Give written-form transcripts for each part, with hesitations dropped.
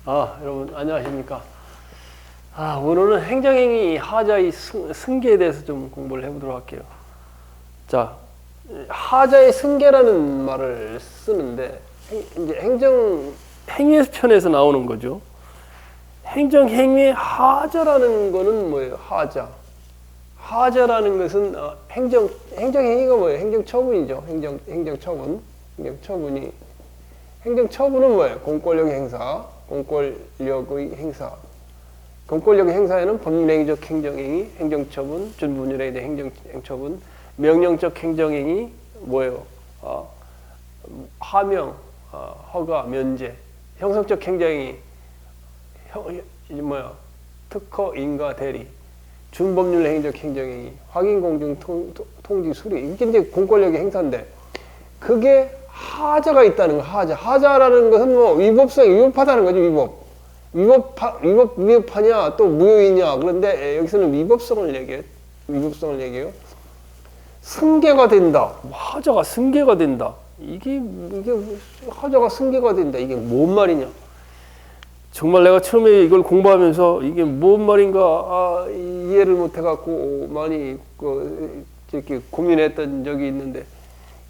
여러분 안녕하십니까? 오늘은 행정행위 하자의 승계에 대해서 좀 공부를 해보도록 할게요. 자, 하자의 승계라는 말을 쓰는데 이제 행위 편에서 나오는 거죠. 행정행위의 하자라는 거는 뭐예요? 하자라는 것은 행정행위가 뭐예요? 행정처분이죠. 행정처분은 뭐예요? 공권력 행사, 공권력의 행사. 공권력 행사에는 법률행위적 행정행위, 행정처분, 준법률에 대한 행정처분, 명령적 행정행위, 뭐예요? 하명, 허가, 면제, 형성적 행정행위, 특허, 인가, 대리, 준법률 행위적 행정행위, 확인, 공정, 통지, 수리. 이게 이제 공권력의 행사인데, 그게 하자가 있다는 거, 하자라는 것은 뭐 위법하다는 거죠, 위법하냐, 또 무효이냐. 그런데 여기서는 위법성을 얘기해요. 승계가 된다. 하자가 승계가 된다. 이게 하자가 승계가 된다. 이게 뭔 말이냐? 정말 내가 처음에 이걸 공부하면서 이게 뭔 말인가 이해를 못해갖고 많이 이렇게 고민했던 적이 있는데,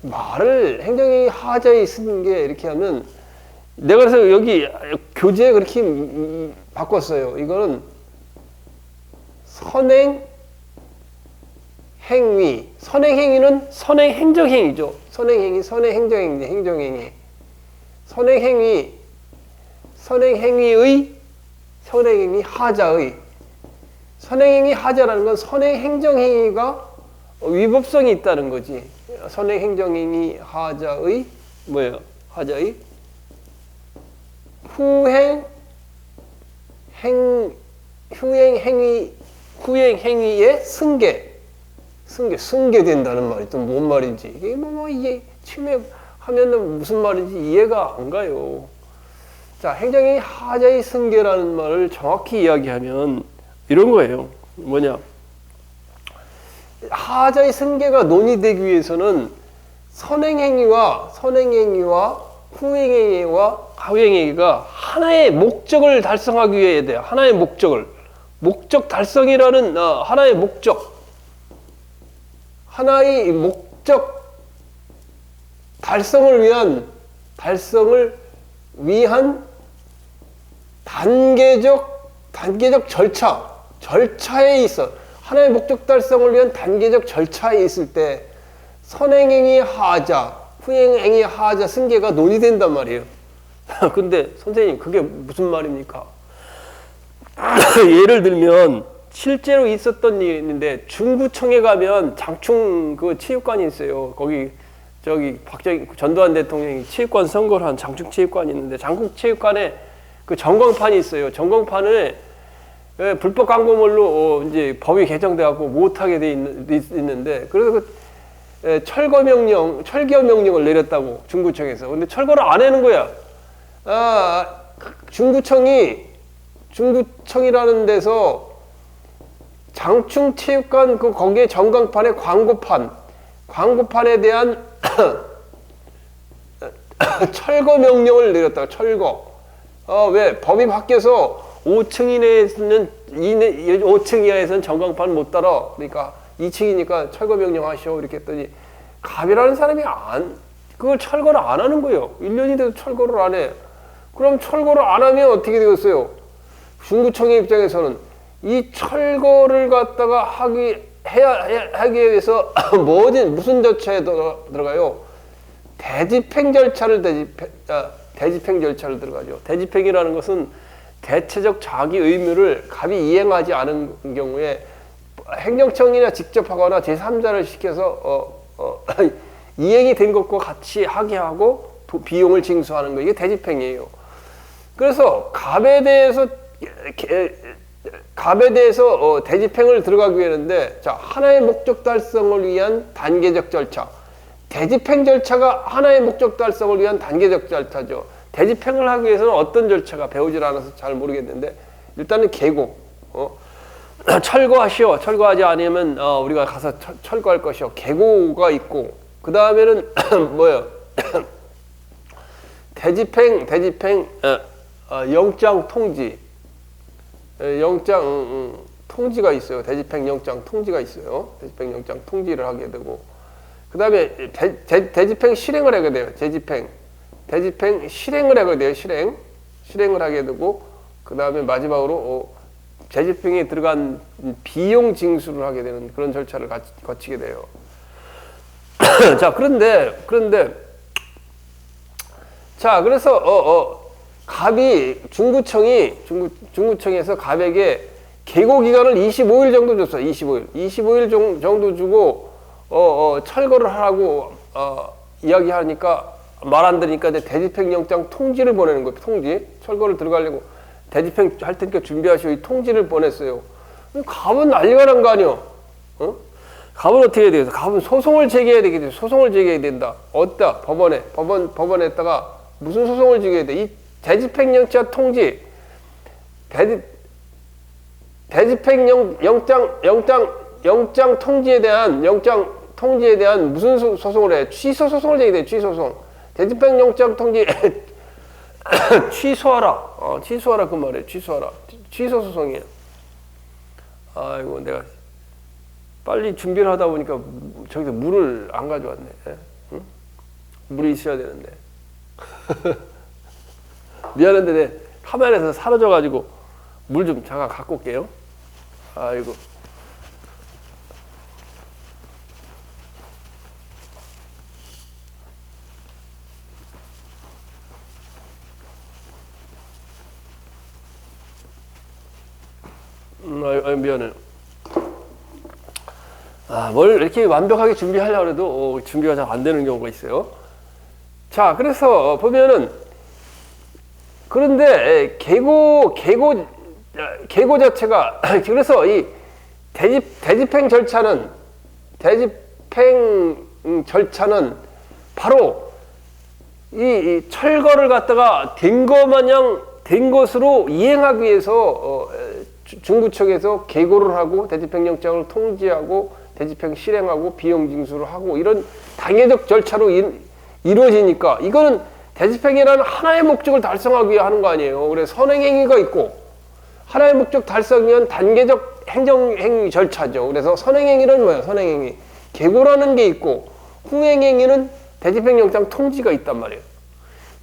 말을 행정의 하자에 쓰는 게 이렇게 하면, 내가 그래서 여기 교재에 그렇게 바꿨어요. 이거는 선행행위는 선행행정행위죠. 행정행위. 선행행위 하자의. 선행행위 하자라는 건 선행행정행위가 위법성이 있다는 거지. 선행행정행위 하자의 뭐예요? 하자의 후행행위의 승계된다는 말이 또 뭔 말인지, 이게 이게 침해하면 무슨 말인지 이해가 안 가요. 자, 행정행위 하자의 승계라는 말을 정확히 이야기하면 이런 거예요. 뭐냐? 하자의 승계가 논의되기 위해서는 선행행위와 후행행위와 하행행위가 하나의 목적을 달성하기 위해 돼요. 하나의 목적 달성이라는 하나의 목적 달성을 위한 단계적 절차에 있어. 하나의 목적 달성을 위한 단계적 절차에 있을 때 선행행위 하자, 후행행위 하자 승계가 논의된단 말이에요. 근데 선생님, 그게 무슨 말입니까? 예를 들면 실제로 있었던 일이 있는데, 중구청에 가면 장충 체육관이 있어요. 거기 전두환 대통령이 체육관 선거를 한 장충 체육관이 있는데, 장충 체육관에 전광판이 있어요. 전광판에 불법 광고물로 이제 법이 개정돼 갖고 못하게 돼 있는데, 그래서 철거 명령을 내렸다고, 중구청에서. 근데 철거를 안 하는 거야. 중구청이라는 데서 장충 체육관 거기에 전광판에 광고판에 대한 철거 명령을 내렸다고. 철거. 왜? 법이 바뀌어서 5층 이하에서는 전광판 못 달아. 그러니까 2층이니까 철거 명령하시오. 이렇게 했더니 갑이라는 사람이 그걸 철거를 안 하는 거예요. 1년이 돼도 철거를 안 해. 그럼 철거를 안 하면 어떻게 되겠어요? 중구청의 입장에서는 이 철거를 갖다가 하기 위해서 무슨 절차에 들어가요? 대집행 절차를 들어가죠. 대집행이라는 것은 대체적 자기 의무를 갑이 이행하지 않은 경우에 행정청이나 직접 하거나 제3자를 시켜서 이행이 된 것과 같이 하게 하고 비용을 징수하는 거, 이게 대집행이에요. 그래서 갑에 대해서 대집행을 들어가기 위했는데, 자, 하나의 목적 달성을 위한 단계적 절차. 대집행 절차가 하나의 목적 달성을 위한 단계적 절차죠. 대집행을 하기 위해서는 어떤 절차가 배우질 않아서 잘 모르겠는데, 일단은 계고, 철거하시오. 철거하지 않으면 우리가 가서 철거할 것이오. 계고가 있고, 그 다음에는 뭐예요? 대집행 영장 통지, 영장 통지가 있어요. 대집행 영장 통지가 있어요. 대집행 영장 통지를 하게 되고, 그 다음에 대집행 실행을 하게 돼요. 대집행 실행을 하게 돼요. 실행을 하게 되고, 그 다음에 마지막으로 대집행에 들어간 비용 징수를 하게 되는 그런 절차를 거치게 돼요. 자, 그런데 자, 그래서 갑이 중구청에서 갑에게 계고 기간을 25일 정도 줬어. 25일 정도 주고 철거를 하라고 이야기하니까 말 안 들으니까 이제 대집행 영장 통지를 보내는 거예요. 통지. 철거를 들어가려고 대집행 할 테니까 준비하시오. 이 통지를 보냈어요. 갑은 난리가 난 거 아니야. 갑은 어떻게 해야 되겠어? 갑은 소송을 제기해야 되겠지. 소송을 제기해야 된다. 어디다? 법원에다가 무슨 소송을 제기해야 돼? 이 대집행 영장 통지, 대집행 영장 통지에 대한 무슨 소송을 해? 취소 소송을 제기해. 취소소송. 대집행 영장 통지 취소하라. 취소하라 그 말이에요. 취소하라. 취소 소송이에요. 아이고, 내가 빨리 준비를 하다 보니까 저기서 물을 안 가져왔네. 응? 물이 있어야 되는데. 미안한데 내 카메라에서 사라져가지고 물 좀 잠깐 갖고 올게요. 아이고. 미안해. 뭘 이렇게 완벽하게 준비하려고 해도 준비가 잘 안 되는 경우가 있어요. 자, 그래서 보면은, 그런데 계고 자체가 그래서 이 대집행 절차는 바로 이 철거를 갖다가 된 것으로 이행하기 위해서 중구청에서 계고를 하고 대집행 영장을 통지하고 대집행 실행하고 비용 징수를 하고 이런 당해적 절차로 이루어지니까 이거는 대집행이라는 하나의 목적을 달성하기 위해 하는 거 아니에요. 그래서 선행행위가 있고 하나의 목적 달성 위한 단계적 행정행위 절차죠. 그래서 선행행위는 뭐예요? 선행행위. 계고라는 게 있고 후행행위는 대집행 영장 통지가 있단 말이에요.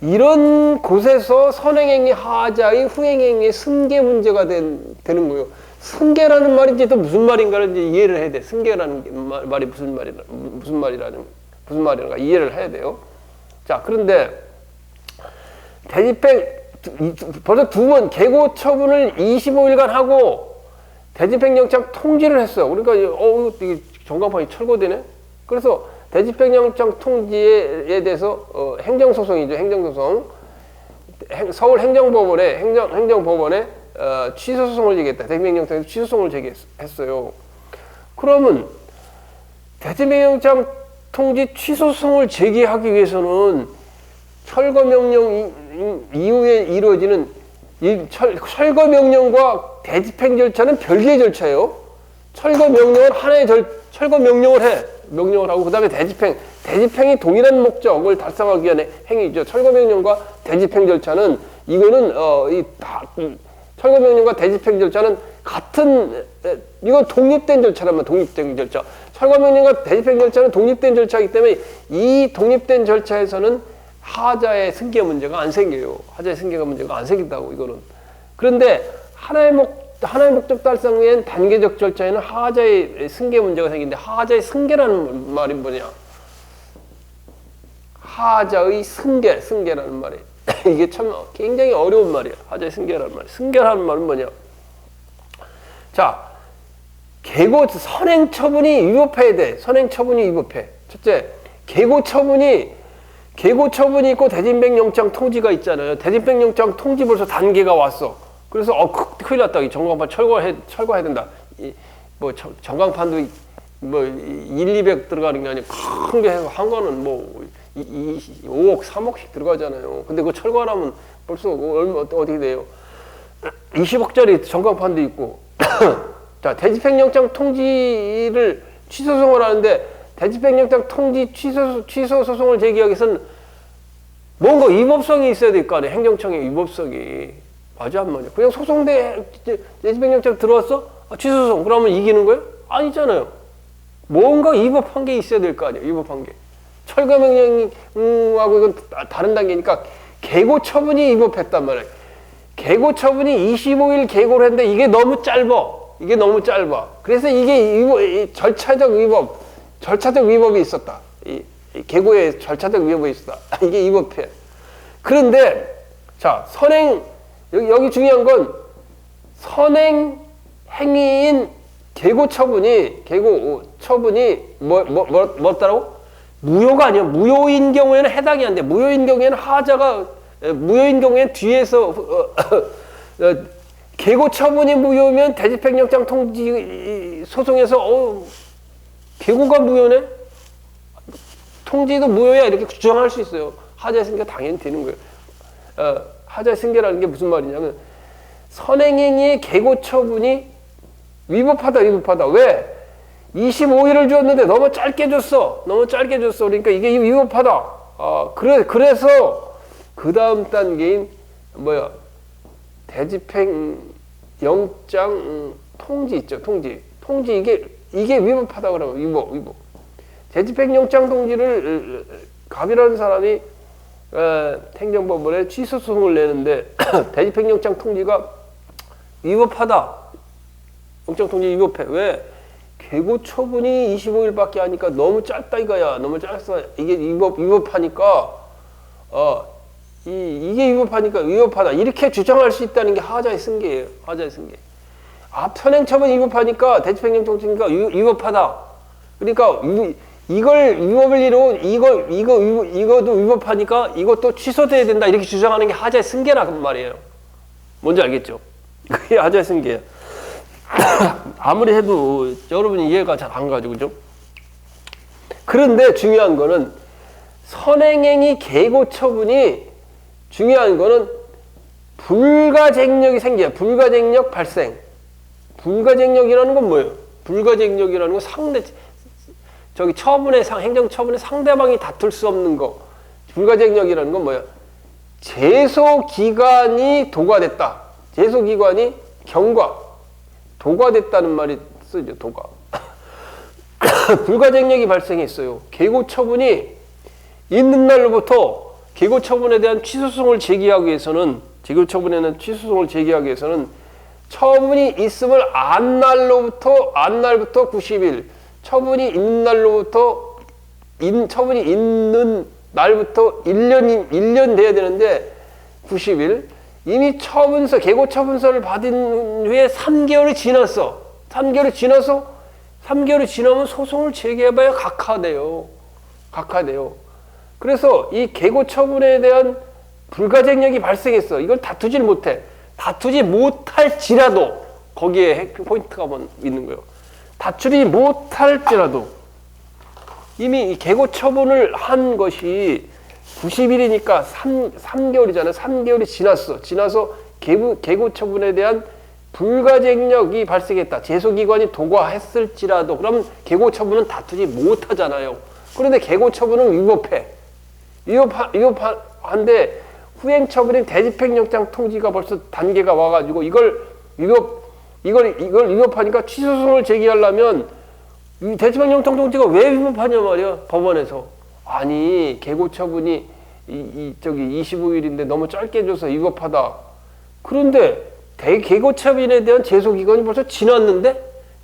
이런 곳에서 선행행위 하자의 후행행위의 승계 문제가 되는 거예요. 승계라는 말이 이제 또 무슨 말인가를 이제 이해를 해야 돼. 승계라는 말이 무슨 말인가 이해를 해야 돼요. 자, 그런데 대집행 벌써 두 번 계고 처분을 25일간 하고 대집행 영장 통지를 했어요. 그러니까 이게 전광판이 철거되네. 그래서 대집행 영장 통지에 대해서 행정소송이죠. 행정소송. 서울 행정법원에 취소소송을 제기했다. 대집행 영장에서 취소소송을 제기했어요. 그러면 대집행 영장 통지 취소소송을 제기하기 위해서는 철거 명령 이후에 이루어지는 철거 명령과 대집행 절차는 별개의 절차예요. 철거 명령은 하나의 철거 명령을 하고 그다음에 대집행이 동일한 목적을 달성하기 위한 행위죠. 철거 명령과 대집행 절차는 이거는 철거 명령과 대집행 절차는 같은 이건 독립된 절차라면 독립된 절차. 철거 명령과 대집행 절차는 독립된 절차이기 때문에 이 독립된 절차에서는 하자의 승계 문제가 안 생겨요. 하자의 승계가 문제가 안 생긴다고 이거는. 그런데 하나의 목적 달성 위한 단계적 절차에는 하자의 승계 문제가 생기는데 하자의 승계라는 말이 뭐냐? 하자의 승계라는 말이 이게 참 굉장히 어려운 말이야. 하자의 승계라는 말. 승계라는 말은 뭐냐? 자, 계고 선행 처분이 위법해야 돼. 선행 처분이 위법해. 첫째, 계고 처분이 있고 대집행 영장 통지가 있잖아요. 대집행 영장 통지 벌써 단계가 왔어. 그래서 큰일 났다. 이 전광판 철거해야 된다. 전광판도 1, 200 들어가는 게 아니고 큰 게 한 거는 5억, 3억씩 들어가잖아요. 근데 그거 철거하려면 벌써 얼마 어떻게 돼요? 20억짜리 전광판도 있고. 자, 대집행 영장 통지를 취소소송을 하는데 대집행 영장 통지 취소 소송을 제기하기 위해서는 뭔가 위법성이 있어야 될 거 아니에요. 행정청의 위법성이. 맞아 안 맞아? 그냥 소송대 대집행령장 들어왔어? 취소 소송. 그러면 이기는 거예요? 아니잖아요. 뭔가 위법한 게 있어야 될 거 아니에요. 위법한 게. 철거명령하고 이건 다른 단계니까 개고 처분이 위법했단 말이에요. 개고 처분이 25일 개고를 했는데 이게 너무 짧아. 이게 너무 짧아. 그래서 이게 절차적 위법이 있었다. 이 개고에 절차적 위법이 있었다. 이게 위법해. 그런데 자 여기 중요한 건 선행 행위인 개고 처분이 뭐였다라고? 무효가 아니야. 무효인 경우에는 해당이 안 돼. 무효인 경우에는 무효인 경우에는 뒤에서 개고 처분이 무효면 대집행령장 통지 소송에서 개고가 무효네? 통지도 무효야 이렇게 주장할 수 있어요. 하자의 승계가 당연히 되는 거예요. 하자의 승계라는 게 무슨 말이냐면 선행행위의 개고 처분이 위법하다. 왜? 25일을 줬는데 너무 짧게 줬어. 그러니까 이게 위법하다. 그래서 그 다음 단계인 대집행 영장 통지 있죠. 통지 이게 위법하다 그러면 위법. 대집행 영장 통지를 갑이라는 사람이 행정법원에 취소 소송을 내는데 대집행 영장 통지가 위법하다. 영장 통지 위법해. 왜? 개고 처분이 25일밖에 하니까 너무 짧다 이거야. 너무 짧았어. 이게 위법하니까 이게 위법하다. 이렇게 주장할 수 있다는 게 하자의 승계예요. 하자의 승계. 선행 처분이 위법하니까 대집행령 통지가 위법하다. 그러니까 이걸 위법을 이룬 이거도 위법하니까 이것도 취소돼야 된다. 이렇게 주장하는 게 하자의 승계라는 말이에요. 뭔지 알겠죠? 그게 하자의 승계예요. 아무리 해도 여러분이 이해가 잘 안 가죠, 그죠? 그런데 중요한 거는 선행행위 개고 처분이 중요한 거는 불가쟁력이 생겨요. 불가쟁력 발생. 불가쟁력이라는 건 뭐예요? 불가쟁력이라는 건 행정 처분의 상대방이 다툴 수 없는 거. 불가쟁력이라는 건 뭐예요? 제소 기간이 도과됐다. 제소 기간이 도과됐다는 말이 쓰죠. 도과. 불가쟁력이 발생했어요. 개고 처분이 있는 날로부터 개고 처분에 대한 취소소송을 제기하기 위해서는 처분이 있음을 안 날부터 90일, 처분이 있는 날로부터 처분이 있는 날부터 1년 돼야 되는데 90일. 이미 개고 처분서를 받은 후에 3개월이 지났어. 3개월이 지나면 소송을 제기해봐야 각하돼요. 그래서 이 개고 처분에 대한 불가쟁력이 발생했어. 이걸 다투지 못해. 다투지 못할지라도 거기에 포인트가 있는 거예요. 다투지 못할지라도 이미 이 개고 처분을 한 것이 90일이니까 3개월이잖아요. 3개월이 지나서 개고 처분에 대한 불가쟁력이 발생했다. 제소기관이 도과했을지라도 그러면 개고 처분은 다투지 못하잖아요. 그런데 개고 처분은 위법한데 후행처분인 대집행영장 통지가 벌써 단계가 와가지고 이걸 위법하니까 취소소송을 제기하려면 이 대집행영장 통지가 왜 위법하냐 말이야. 법원에서. 아니 개고 처분이 25일인데 너무 짧게 줘서 위법하다. 그런데 개고 처분에 대한 제소 기간이 벌써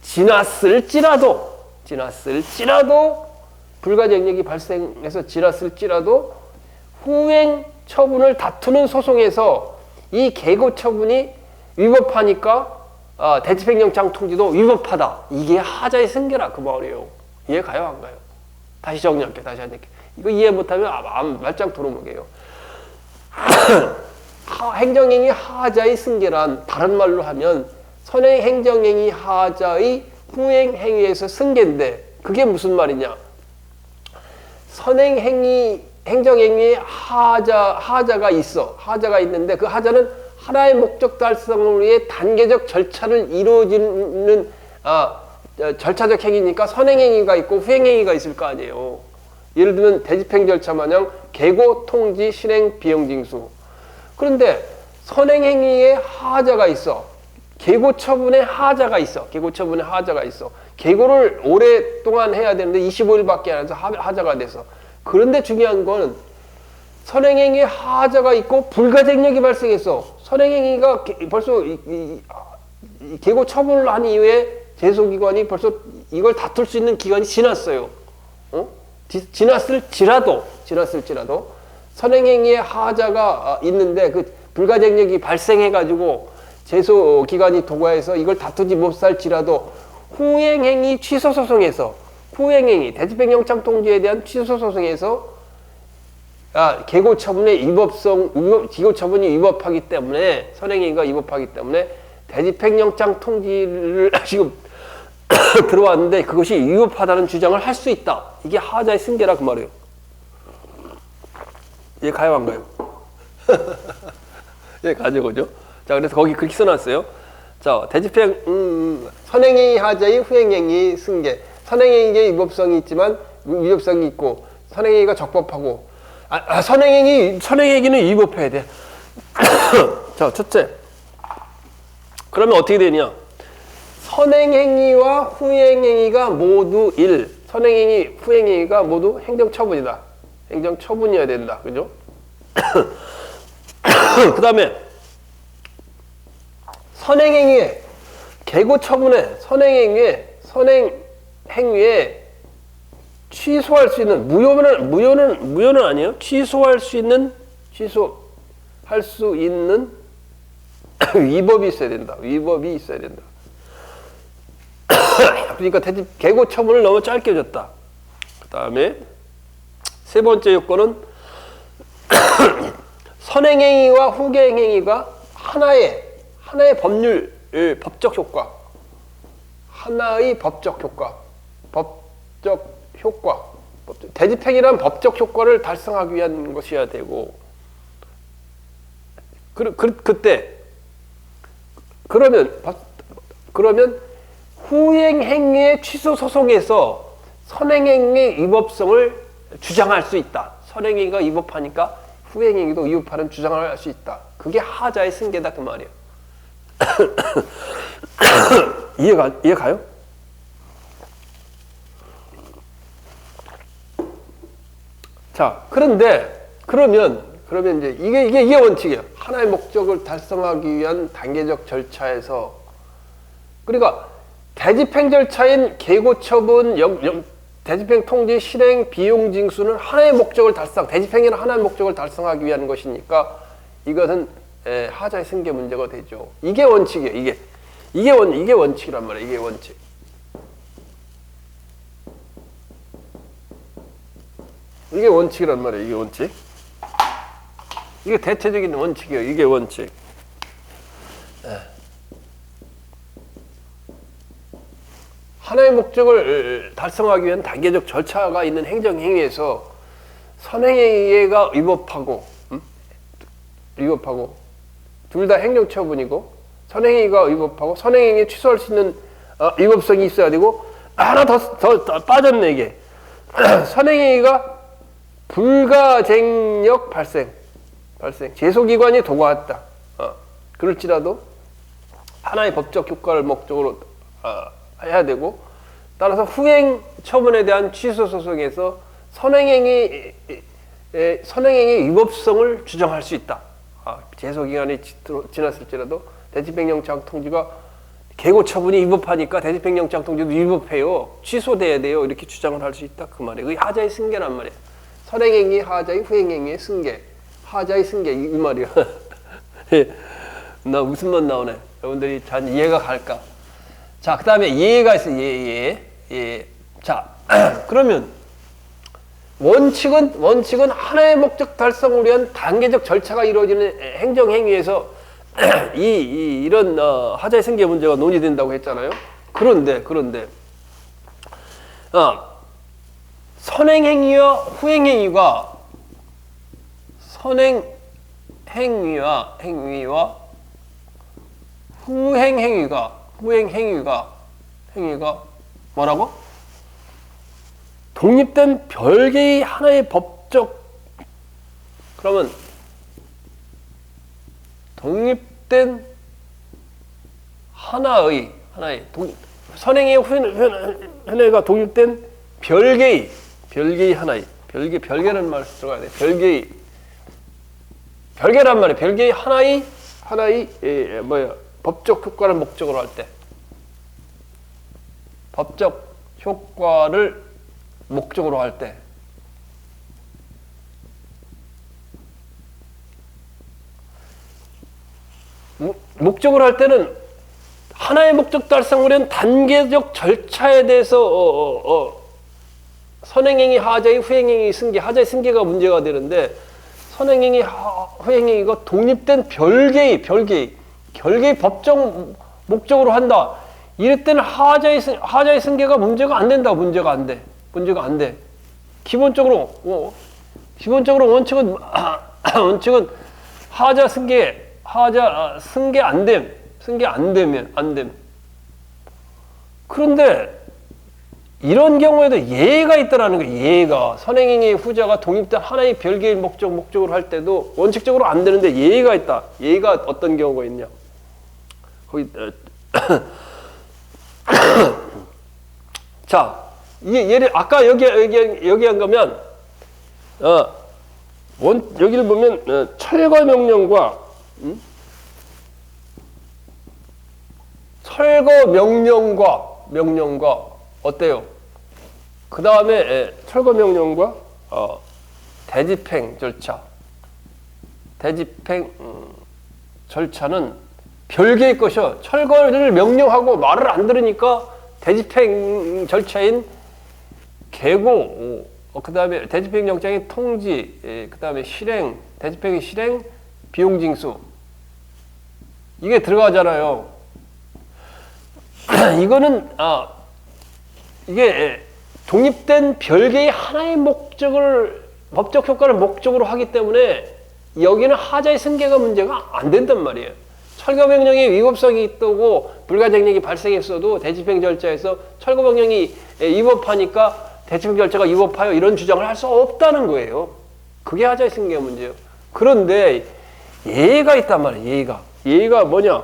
지났을지라도 불가쟁력이 발생해서 지났을지라도 후행 처분을 다투는 소송에서 이 개고 처분이 위법하니까 대집행영장 통지도 위법하다. 이게 하자의 승계라 그 말이에요. 이해 가요 안 가요? 다시 정리할게. 이거 이해 못하면 말짱 도루묵이에요. 행정행위 하자의 승계란 다른 말로 하면 선행 행정행위 하자의 후행행위에서 승계인데 그게 무슨 말이냐? 행정행위에 하자가 있어. 하자가 있는데 그 하자는 하나의 목적 달성을 위해 단계적 절차를 이루어지는 절차적 행위니까 선행행위가 있고 후행행위가 있을 거 아니에요. 예를 들면 대집행 절차 마냥 계고, 통지, 실행, 비용, 징수. 그런데 선행행위에 하자가 있어. 계고 처분에 하자가 있어. 계고 처분에 하자가 있어. 계고를 오랫동안 해야 되는데 25일밖에 안 해서 하자가 돼서. 그런데 중요한 건 선행행위에 하자가 있고 불가쟁력이 발생했어. 선행행위가 벌써 계고 처분을 한 이후에 제소기관이 벌써 이걸 다툴 수 있는 기간이 지났어요. 지났을지라도 선행행위에 하자가 있는데 그 불가쟁력이 발생해가지고 제소기관이 도과해서 이걸 다투지 못할지라도 후행행위 취소소송에서 후행행위 대집행영장 통지에 대한 취소소송에서 계고 처분의 계고 처분이 위법하기 때문에 선행행위가 위법하기 때문에 대집행영장 통지를 지금 들어왔는데 그것이 위법하다는 주장을 할 수 있다. 이게 하자의 승계라 그 말이에요. 얘 가요 안 가요? 얘 가죠, 그죠? 자, 그래서 거기 그렇게 써놨어요. 자, 대집행 선행행위 하자의 후행행위 승계. 선행행위의 위법성이 있지만 위법성이 있고 선행행위가 적법하고 선행행위는 위법해야 돼. 자, 첫째. 그러면 어떻게 되냐? 선행행위와 후행행위가 모두 선행행위, 후행행위가 모두 행정처분이다. 행정처분이어야 된다. 그죠? 그 다음에 선행행위에 계고처분에 선행행위에 취소할 수 있는 무효는 아니에요. 취소할 수 있는 위법이 있어야 된다. 위법이 있어야 된다. 그러니까 계고 처분을 너무 짧게 줬다. 그 다음에 세 번째 요건은 선행행위와 후행행위가 하나의 법률, 법적 효과. 하나의 법적 효과. 대집행이란 법적 효과를 달성하기 위한 것이어야 되고, 그러면 후행행위의 취소 소송에서 선행행위의 위법성을 주장할 수 있다. 선행행위가 위법하니까 후행행위도 위법하는 주장을 할 수 있다. 그게 하자의 승계다 그 말이에요. 이해가요? 자, 그러면 이제 이게 원칙이에요. 하나의 목적을 달성하기 위한 단계적 절차에서, 그러니까 대집행 절차인 계고 처분, 대집행 통지, 실행, 비용, 징수는 하나의 목적을 대집행이라는 하나의 목적을 달성하기 위한 것이니까 이것은 하자의 승계 문제가 되죠. 이게 원칙이에요. 이게 원칙이란 말이에요. 이게 원칙. 이게 원칙이란 말이에요. 이게 원칙. 이게 대체적인 원칙이에요. 이게 원칙. 하나의 목적을 달성하기 위한 단계적 절차가 있는 행정행위에서 선행행위가 위법하고 둘 다 행정처분이고 선행행위가 위법하고 선행행위에 취소할 수 있는 위법성이 있어야 되고 하나 더 빠졌네 이게. 선행행위가 불가쟁력 발생 제소기관이 도과했다. 그럴지라도 하나의 법적 효과를 목적으로 해야 되고, 따라서 후행 처분에 대한 취소 소송에서 선행행위 위법성을 주장할 수 있다. 제소기간이 지났을지라도 대집행영장 통지가 계고 처분이 위법하니까 대집행영장 통지도 위법해요. 취소돼야 돼요. 이렇게 주장을 할 수 있다. 그 말이에요. 그게 하자의 승계란 말이에요. 선행행위 하자의 후행행위의 승계. 하자의 승계 이 말이야. 나 웃음만 나오네. 여러분들이 잘 이해가 갈까? 자, 그 다음에 예가 있어요. 예. 자, 그러면 원칙은 하나의 목적 달성을 위한 단계적 절차가 이루어지는 행정행위에서 이런 하자의 승계 문제가 논의된다고 했잖아요. 그런데 선행행위와 후행행위가 후행행위가 뭐라고? 독립된 별개의 하나의 법적, 그러면 독립된 하나의 선행의 현해가 독립된 별개의 하나의, 별개라는 말 들어가야 돼. 별개란 말이에요. 별개의 하나의 법적 효과를 목적으로 할 때, 법적 효과를 목적으로 할 때, 목적으로 할 때는 하나의 목적 달성하려는 단계적 절차에 대해서 선행행위, 하자의, 후행행위, 승계, 하자의 승계가 문제가 되는데, 선행행위, 후행행위가 독립된 별개의 법적 목적으로 한다. 이럴 때는 하자의 승계가 문제가 안 된다. 문제가 안 돼. 기본적으로 원칙은 하자 승계 안 됨. 승계 안 됨. 그런데 이런 경우에도 예가 있다라는 거예요. 예가. 선행행위의 후자가 독립된 하나의 별개의 목적으로 할 때도 원칙적으로 안 되는데 예가 있다. 예가 어떤 경우가 있냐. 거기 자, 이게 예를 아까 여기 한 거면 여기를 보면 철거 명령과 어때요? 그 다음에 철거 명령과 대집행 절차. 대집행 절차는 별개의 것이요. 철거를 명령하고 말을 안 들으니까 대집행 절차인 계고, 그 다음에 대집행 영장의 통지, 그 다음에 실행, 대집행의 실행, 비용징수. 이게 들어가잖아요. 이거는 이게 독립된 별개의 하나의 법적 효과를 목적으로 하기 때문에 여기는 하자의 승계가 문제가 안 된단 말이에요. 철거명령의 위법성이 있다고 불가쟁력이 발생했어도 대집행 절차에서 철거명령이 위법하니까 대집행 절차가 위법하여 이런 주장을 할 수 없다는 거예요. 그게 하자의 승계가 문제예요. 그런데 예가 있단 말이에요. 예가 뭐냐?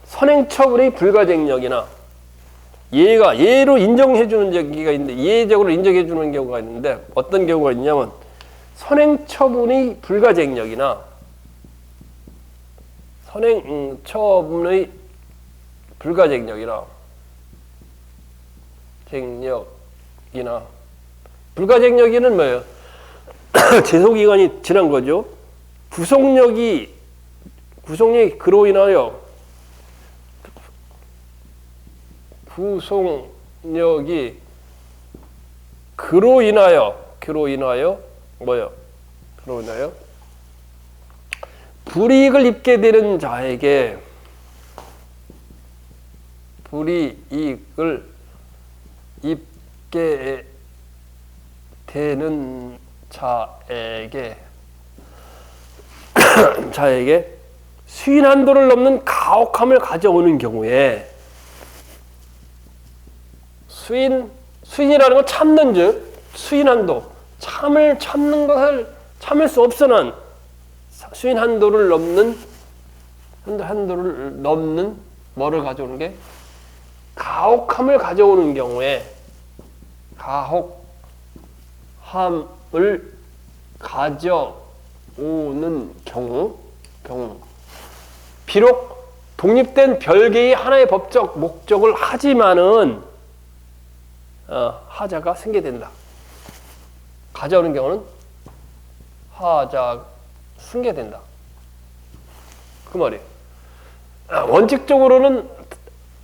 선행처분의 불가쟁력이나 예로 인정해주는 경우가 있는데, 예적으로 인정해주는 경우가 있는데, 어떤 경우가 있냐면 선행처분의 불가쟁력이나 불가쟁력이는 뭐예요? 제소기간이 지난 거죠. 구속력이 그로 인하여 불이익을 입게 되는 자에게 수인 한도를 넘는 가혹함을 가져오는 경우에, 수인이라는 건 참는 즉, 수인 한도, 참는 것을 참을 수 없어는 수인 한도를 넘는 뭐를 가져오는 게? 가혹함을 가져오는 경우에, 가혹함을 가져오는 경우, 비록 독립된 별개의 하나의 법적 목적을 하지만은 하자가 승계된다. 가져오는 경우는 하자 승계된다. 그 말이에요. 원칙적으로는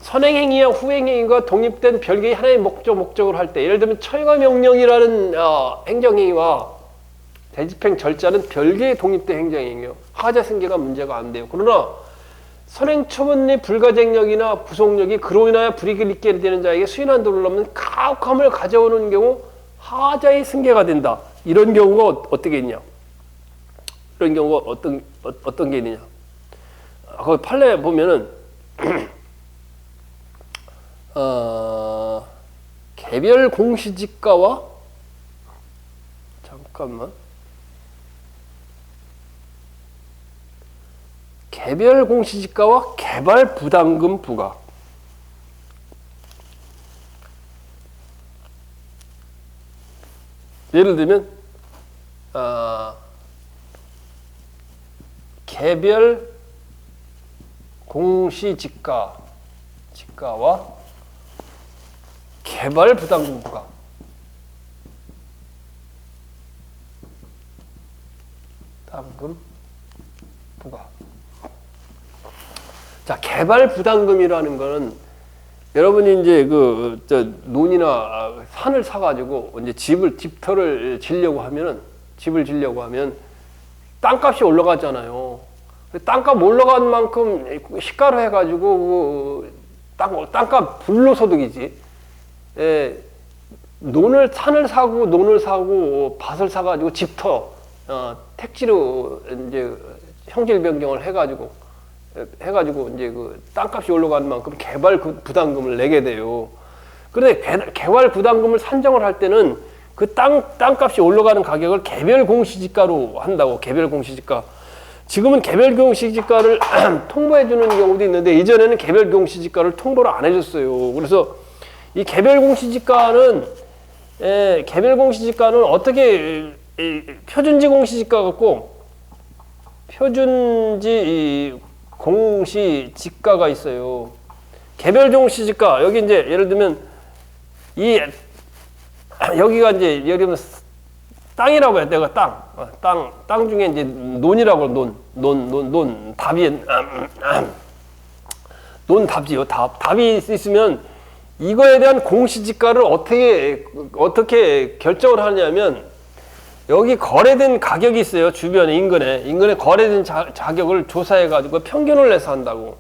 선행행위와 후행행위가 독립된 별개의 하나의 목적을 할 때, 예를 들면 철거명령이라는 행정행위와 대집행 절차는 별개의 독립된 행정행위예요. 하자 승계가 문제가 안 돼요. 그러나 선행처분의 불가쟁력이나 구속력이 그로 인하여 불이익을 입게 되는 자에게 수인 한도를 넘는 가혹함을 가져오는 경우 하자의 승계가 된다. 이런 경우가 어떻게 있냐? 이런 경우가 어떤 게 있느냐? 거기 판례 보면은 개별 공시지가와 잠깐만. 개별 공시지가와 개발 부담금 부과. 예를 들면 개별 공시지가와 개발 부담금 부과. 부담금 부과. 자, 개발 부담금이라는 거는 여러분이 이제 논이나 산을 사가지고 이제 집터를 지려고 하면은 집을 지려고 하면 땅값이 올라가잖아요. 땅값 올라간 만큼 시가로 해가지고 땅값 불로소득이지. 산을 사고 밭을 사가지고 집터 택지로 이제 형질 변경을 해가지고 이제 그 땅값이 올라가는 만큼 개발 부담금을 내게 돼요. 그런데 개발 부담금을 산정을 할 때는 그 땅값이 올라가는 가격을 개별 공시지가로 한다고. 개별 공시지가. 지금은 개별 공시지가를 통보해 주는 경우도 있는데 예전에는 개별 공시지가를 통보를 안 해줬어요. 그래서 이 개별 공시지가는 어떻게 표준지 공시지가 같고 표준지 공시지가가 있어요. 개별 공시지가 여기 이제 예를 들면 여기가 이제 예를 들면 땅이라고 해요. 내가 땅 중에 이제 논이라고 논 답지요. 답이 있으면 이거에 대한 공시지가를 어떻게 결정을 하냐면 여기 거래된 가격이 있어요. 주변에 인근에 거래된 가격을 조사해 가지고 평균을 내서 한다고.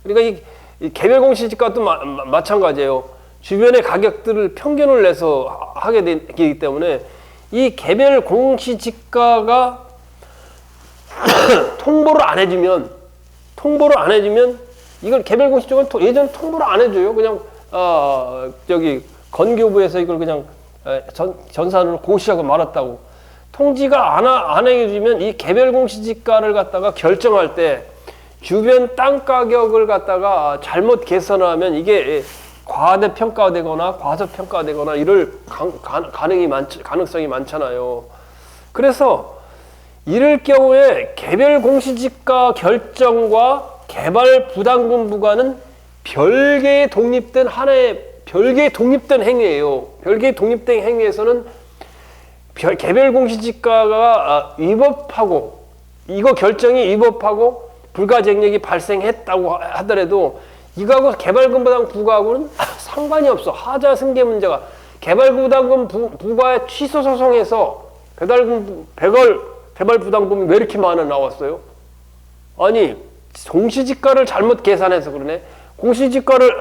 그러니까 이 개별 공시지가도 마찬가지예요. 주변의 가격들을 평균을 내서 하게 되기 때문에 이 개별 공시지가가 통보를 안 해주면 이걸 개별 공시지가는 예전 통보를 안 해줘요. 그냥 저기 건교부에서 이걸 그냥 전산으로 공시하고 말았다고. 통지가 안 해주면 이 개별 공시지가를 갖다가 결정할 때 주변 땅 가격을 갖다가 잘못 계산하면 이게 과대평가되거나 과소평가되거나 이럴 가능성이 많잖아요. 그래서 이럴 경우에 개별 공시지가 결정과 개발 부담금 부과는 별개의 독립된 행위예요. 별개의 독립된 행위에서는 개별 공시지가가 위법하고 이거 결정이 위법하고 불가쟁력이 발생했다고 하더라도 이거하고 개발부담금 부과하고는 상관이 없어. 하자 승계 문제가 개발부담금 부과의 취소 소송에서 개발부담금이 왜 이렇게 많아 나왔어요? 아니 공시지가를 잘못 계산해서 그러네. 공시지가를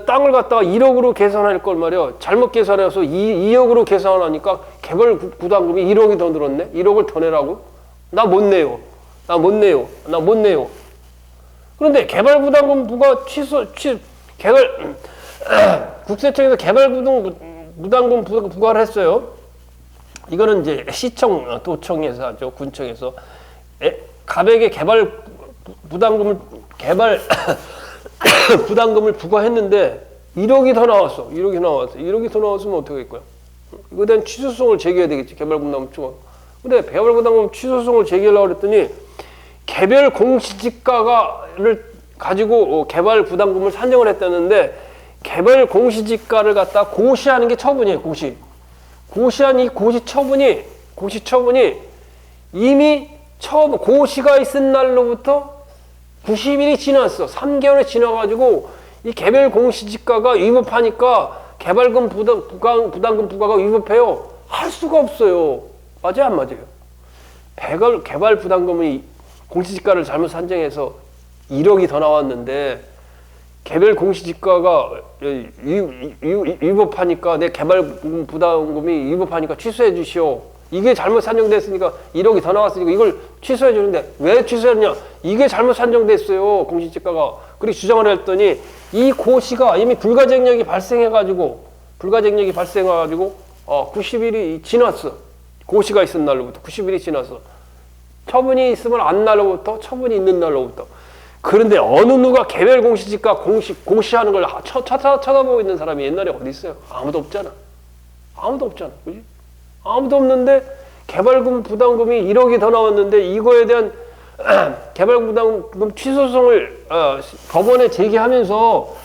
땅을 갖다가 1억으로 계산할 걸 말이야. 잘못 계산해서 2억으로 계산하니까 개발 부담금이 1억이 더 늘었네. 1억을 더 내라고? 나 못 내요. 그런데 개발 부담금 부과 국세청에서 개발 부담금 부과를 했어요. 이거는 이제 시청, 도청에서 하죠. 군청에서 갑에게 개발 부담금을 부과했는데 1억이 더 나왔어. 1억이 더 나왔으면 어떻게 할 거야? 이거에 대한 취소성을 제기해야 되겠지. 개발부담금 추가. 근데 개발부담금 취소성을 제기하려고 그랬더니 개별 공시지가를 가지고 개발 부담금을 산정을 했다는데 개별 공시지가를 갖다 고시하는 게 처분이에요. 고시한 이 고시 처분이 이미 고시가 있은 날로부터 90일이 지났어. 3개월이 지나가지고 이 개별 공시지가가 위법하니까 개발금 부담금 부과가 위법해요. 할 수가 없어요. 맞아요, 안 맞아요? 개발 부담금이 공시지가를 잘못 산정해서 1억이 더 나왔는데 개별 공시지가가 위법하니까 내 개발 부담금이 위법하니까 취소해 주시오. 이게 잘못 산정됐으니까 1억이 더 나왔으니까 이걸 취소해 주는데 왜 취소했냐? 이게 잘못 산정됐어요. 공시지가가. 그리고 주장을 했더니 이 고시가 이미 불가쟁력이 발생해가지고 90일이 지났어. 고시가 있은 날로부터 90일이 지났어. 처분이 있으면 안 날로부터 처분이 있는 날로부터. 그런데 어느 누가 개별 공시지가 공시하는 걸 쳐다보고 있는 사람이 옛날에 어디 있어요? 아무도 없잖아. 그지? 아무도 없는데 개발금 부담금이 1억이 더 나왔는데 이거에 대한 개발부담금 취소소송을 법원에 제기하면서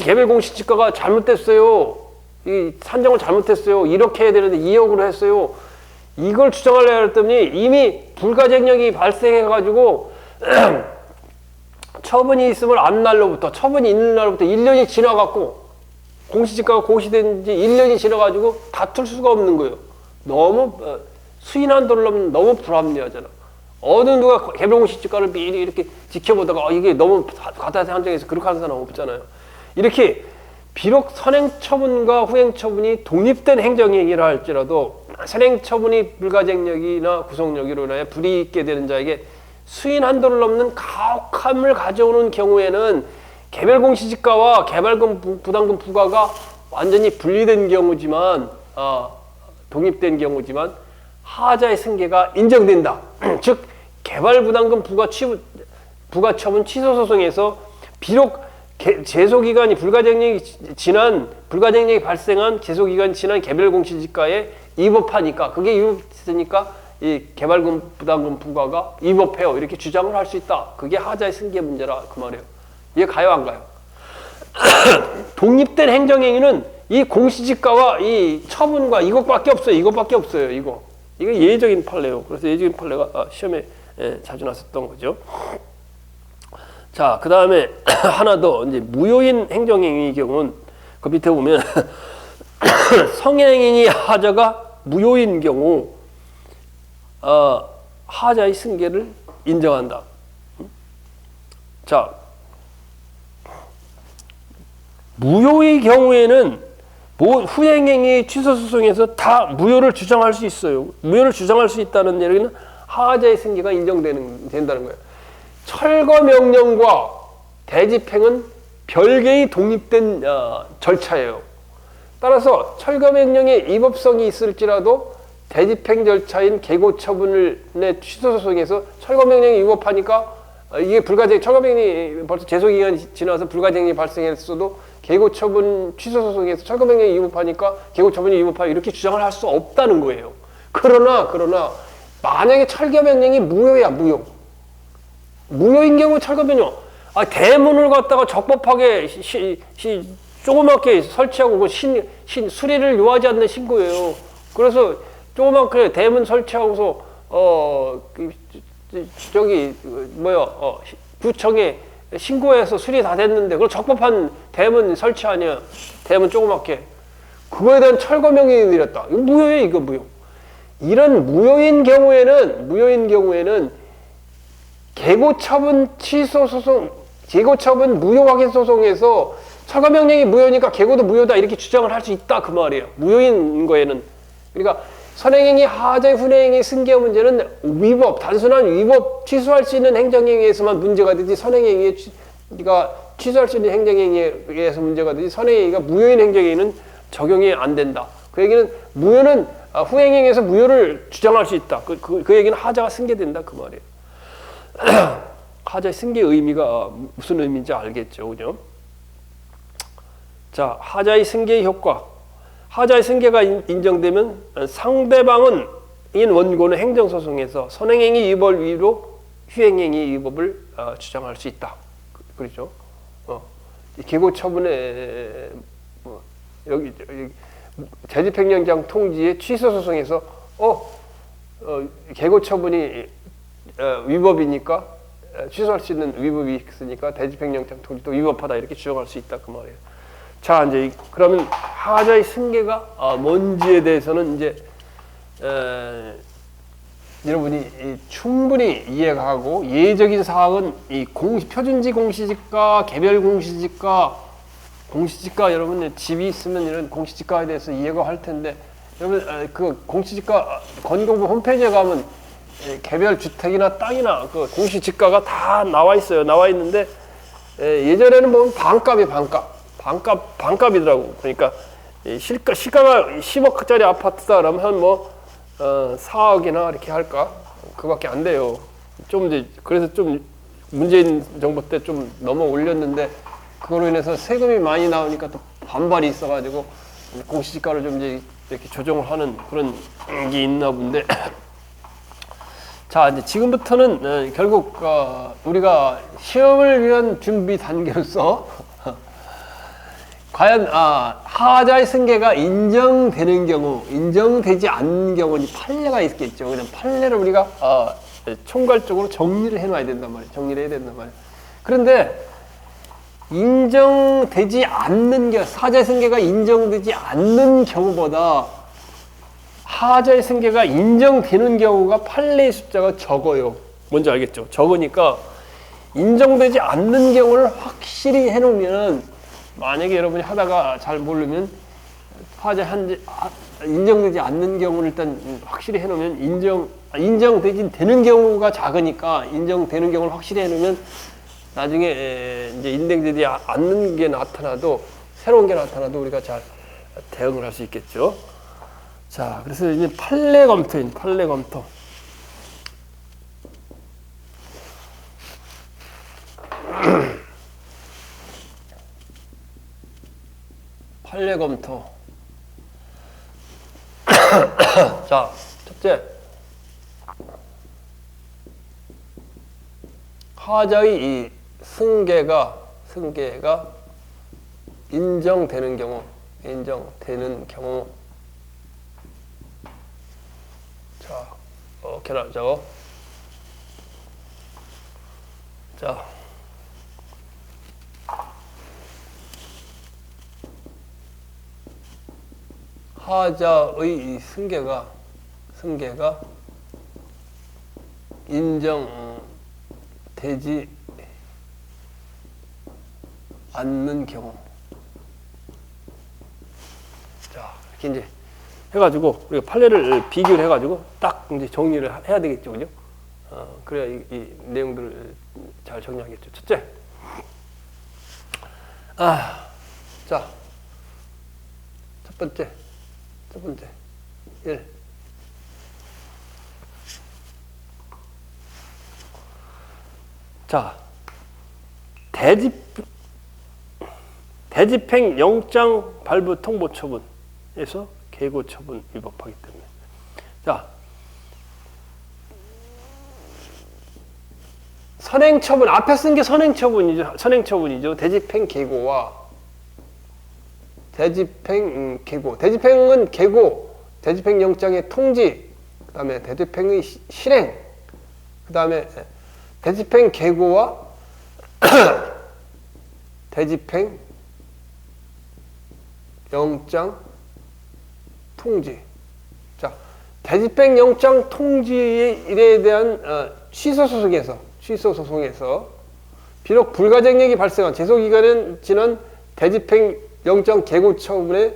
개별 공시지가가 잘못됐어요. 이 산정을 잘못했어요. 이렇게 해야 되는데 2억으로 했어요. 이걸 주장하려고 했더니 이미 불가쟁력이 발생해가지고 처분이 있으면 안 날로부터 처분이 있는 날로부터 1년이 지나갔고 공시지가가 고시된 지 1년이 지나가지고 다툴 수가 없는 거예요. 너무 수인 한도를 넘으면 너무 불합리하잖아. 어느 누가 개별 공시지가를 미리 이렇게 지켜보다가 이게 너무 과다해서 한정해서 그렇게 하는 사람 없잖아요. 이렇게 비록 선행처분과 후행처분이 독립된 행정행위라 할지라도 선행처분이 불가쟁력이나 구속력으로 인하여 불이익게 되는 자에게 수인 한도를 넘는 가혹함을 가져오는 경우에는 개별 공시지가와 개발금 부담금 부과가 완전히 분리된 경우지만 독립된 경우지만 하자의 승계가 인정된다. 즉 개발부담금 부과처분 취소소송에서 비록 제소기간이 불가쟁력이 발생한 제소기간이 지난 개별공시지가에 위법하니까 그게 위법했으니까 이 개발금 부담금 부과가 위법해요. 이렇게 주장을 할 수 있다. 그게 하자의 승계 문제라 그 말이에요. 이해 가요 안 가요? 독립된 행정행위는 이 공시지가와 이 처분과 이것밖에 없어요. 이거 예외적인 판례예요. 그래서 예외적인 판례가 시험에 자주 나왔었던 거죠. 자, 그 다음에 하나 더 이제 무효인 행정행위의 경우는 그 밑에 보면 성행행위 하자가 무효인 경우 하자의 승계를 인정한다. 자, 무효의 경우에는 후행행위 취소소송에서 다 무효를 주장할 수 있어요. 무효를 주장할 수 있다는 얘기는 하자의 승계가 인정된다는 거예요. 철거명령과 대집행은 별개의 독립된 절차예요. 따라서 철거명령의 위법성이 있을지라도 대집행 절차인 계고처분의 취소소송에서 철거명령이 위법하니까 이게 철거명령이 벌써 제소기간이 지나서 불가쟁력이 발생했어도 계고처분 취소소송에서 철거명령이 위법하니까 계고처분이 위법하다 이렇게 주장을 할 수 없다는 거예요. 그러나 만약에 철거명령이 무효야. 무효인 경우 철거명령 대문을 갖다가 적법하게 조그맣게 설치하고 수리를 요하지 않는 신고예요. 그래서 조그맣게 대문 설치하고서 구청에 신고해서 수리 다 됐는데 그걸 적법한 대문 설치 아니야. 대문 조그맣게 그거에 대한 철거명령이 내렸다. 이거 무효예요. 이거 무효. 이런 무효인 경우에는 계고처분 무효 확인 소송에서 철거명령이 무효니까 계고도 무효다 이렇게 주장을 할 수 있다 그 말이에요. 무효인 거에는. 그러니까 선행행위 하자의 훈행행위 승계 문제는 단순한 위법 취소할 수 있는 행정행위에서만 문제가 되지 선행행위가 취소할 수 있는 행정행위에서 문제가 되지 선행행위가 무효인 행정행위는 적용이 안 된다. 그 얘기는 후행행위에서 무효를 주장할 수 있다. 그 얘기는 하자가 승계된다 그 말이에요. 하자의 승계의 의미가 무슨 의미인지 알겠죠, 그죠? 자, 하자의 승계의 효과. 하자의 승계가 인정되면 상대방은 원고는 행정소송에서 선행행위 위법 위로 후행행위 위법을 주장할 수 있다. 그렇죠? 계고처분에 여기 재집행령장 통지의 취소소송에서 계고처분이 위법이니까 취소할 수 있는 위법이 있으니까 대집행령장 통지도 위법하다 이렇게 주장할 수 있다 그 말이에요. 자, 이제 그러면 하자의 승계가 뭔지에 대해서는 이제 여러분이 충분히 이해가 하고 예외적인 사항은 이 표준지 공시지가, 개별 공시지가 여러분 집이 있으면 이런 공시지가에 대해서 이해가 할 텐데 여러분 그 공시지가 건국부 홈페이지에 가면 개별 주택이나 땅이나 그 공시지가가 다 나와 있어요. 나와 있는데 예전에는 보면 반값이더라고. 그러니까 시가가 10억짜리 아파트다 그러면 한 뭐 4억이나 이렇게 할까? 그밖에 안 돼요. 좀 이제 그래서 좀 문재인 정부 때 좀 넘어 올렸는데 그걸로 인해서 세금이 많이 나오니까 또 반발이 있어가지고 공시지가를 좀 이제 이렇게 조정을 하는 그런 게 있나 본데. 자, 이제 지금부터는 결국 우리가 시험을 위한 준비 단계로서 과연 하자의 승계가 인정되는 경우, 인정되지 않는 경우는 판례가 있겠죠. 그냥 판례를 우리가 총괄적으로 정리를 해놔야 된단 말이에요. 정리를 해야 된단 말이에요. 그런데 인정되지 않는 경우, 하자의 승계가 인정되지 않는 경우보다 하자의 승계가 인정되는 경우가 판례의 숫자가 적어요. 뭔지 알겠죠? 적으니까 인정되지 않는 경우를 확실히 해놓으면, 만약에 여러분이 하다가 잘 모르면 인정되지 않는 경우를 일단 확실히 해놓으면 인정되지 되는 경우가 작으니까 인정되는 경우를 확실히 해놓으면 나중에 이제 인정되지 않는 게 나타나도, 새로운 게 나타나도 우리가 잘 대응을 할 수 있겠죠. 자, 그래서 이제 판례 검토인 판례 검토. 판례 검토. 자, 첫째, 하자의 이 승계가 인정되는 경우, 자, 오케이나 저거. 자, 하자의 이 승계가 인정되지 않는 경우. 자, 이렇게 이제 해가지고 우리가 판례를 비교를 해가지고 딱 이제 정리를 해야 되겠죠, 그죠? 그래야 이 내용들을 잘 정리하겠죠. 첫째, 자, 첫 번째, 1. 자, 대집행 영장 발부 통보 처분에서 계고 처분 위법하기 때문에. 자, 선행 처분, 앞에 쓴 게 선행 처분이죠. 대집행 계고와 대집행 계고. 대집행은 계고, 대집행 영장의 통지, 그다음에 대집행의 실행, 그다음에 대집행 계고와 대집행 영장 통지. 자, 대집행 영장 통지의 일에 대한 취소 소송에서 비록 불가쟁력이 발생한 제소 기간은 지난 대집행 영장 계고 처분의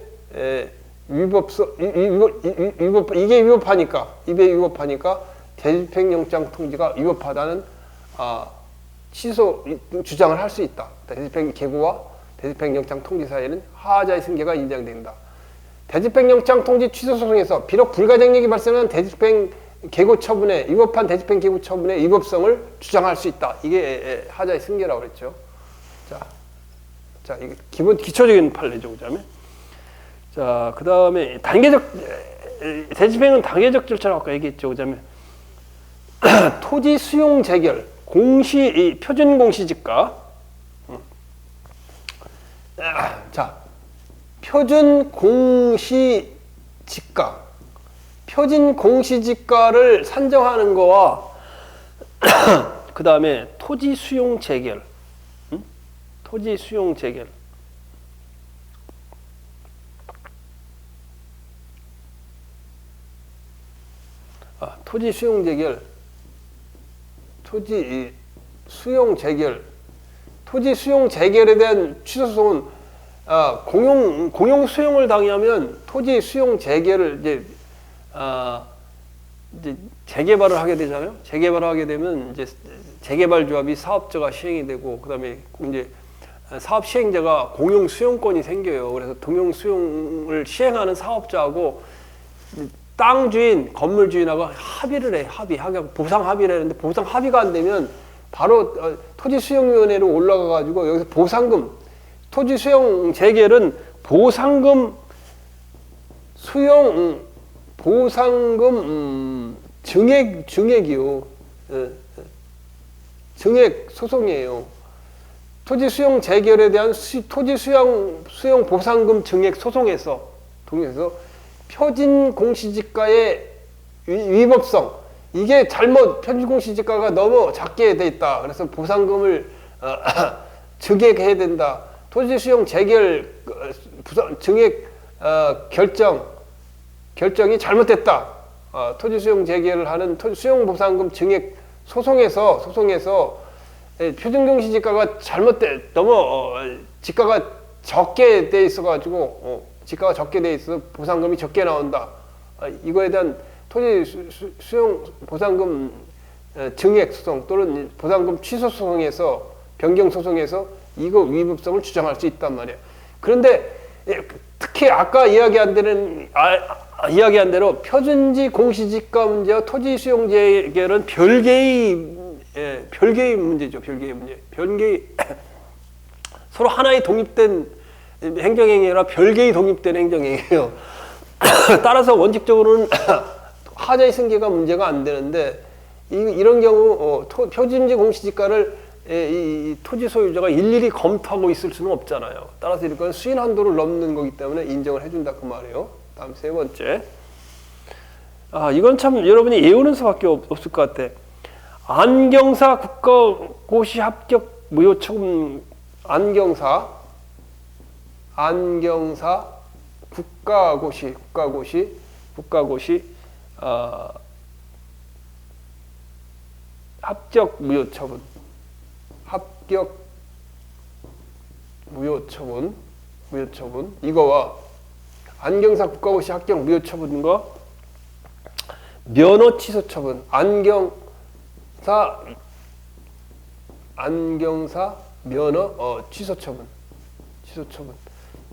이게 위법하니까 대집행 영장 통지가 위법하다는 취소 주장을 할 수 있다. 대집행 계고와 대집행 영장 통지 사이에는 하자의 승계가 인정된다. 대집행 영장 통지 취소 소송에서 비록 불가쟁력이 발생한 대집행 계고 처분에 위법한 대집행 계고 처분의 위법성을 주장할 수 있다. 이게 하자의 승계라고 그랬죠. 자, 이게 기초적인 판례죠, 그다음에. 자, 그다음에 대집행은 단계적 절차라고 아까 얘기했죠, 그다음에 토지 수용 재결, 표준 공시지가. 자, 표준 공시지가를 산정하는 거와 그 다음에 토지 수용 재결. 토지 수용 재결. 토지 수용 재결. 토지 수용 재결에 대한 취소 소송은 공용 수용을 당하면 토지 수용 재결을 이제 이제 재개발을 하게 되잖아요. 재개발을 하게 되면 이제 재개발 조합이 사업자가 시행이 되고 그다음에 이제 사업 시행자가 공용 수용권이 생겨요. 그래서 공용 수용을 시행하는 사업자하고 땅 주인, 건물 주인하고 합의를 해. 보상 합의를 했는데 보상 합의가 안 되면 바로 토지수용위원회로 올라가가지고 여기서 보상금, 토지수용 재개는 보상금 수용, 보상금 증액이요. 증액 소송이에요. 토지 수용 재결에 대한 토지 수용 보상금 증액 소송에서 동의해서 표준 공시지가의 위법성, 이게 잘못 표준 공시지가가 너무 작게 돼 있다. 그래서 보상금을 증액해야 된다. 토지 수용 재결 증액 결정이 잘못됐다. 토지 수용 재결을 하는 토지 수용 보상금 증액 소송에서 표준공시지가가 너무 지가가 적게 돼 있어가지고 지가가 적게 돼 있어 보상금이 적게 나온다. 이거에 대한 토지 수용 보상금 증액 소송 또는 보상금 취소 소송에서 변경 소송에서 이거 위법성을 주장할 수 있단 말이에요. 그런데 특히 아까 이야기한 대로 표준지 공시지가 문제와 토지 수용 재결은 별개의 문제죠. 별개의 문제. 서로 하나의 독립된 행정행위라 별개의 독립된 행정행위예요. 따라서 원칙적으로는 하자의 승계가 문제가 안 되는데 이런 경우 표준지 공시지가를 이 토지 소유자가 일일이 검토하고 있을 수는 없잖아요. 따라서 이건 수인 한도를 넘는 거기 때문에 인정을 해준다 그 말이에요. 다음 세 번째. 이건 참 여러분이 외우는 수밖에 없을 것 같아. 안경사 국가고시 합격 무효처분. 안경사 국가고시 합격 무효처분. 이거와 안경사 국가고시 합격 무효처분과 면허 취소 처분. 안경사 면허 취소 처분.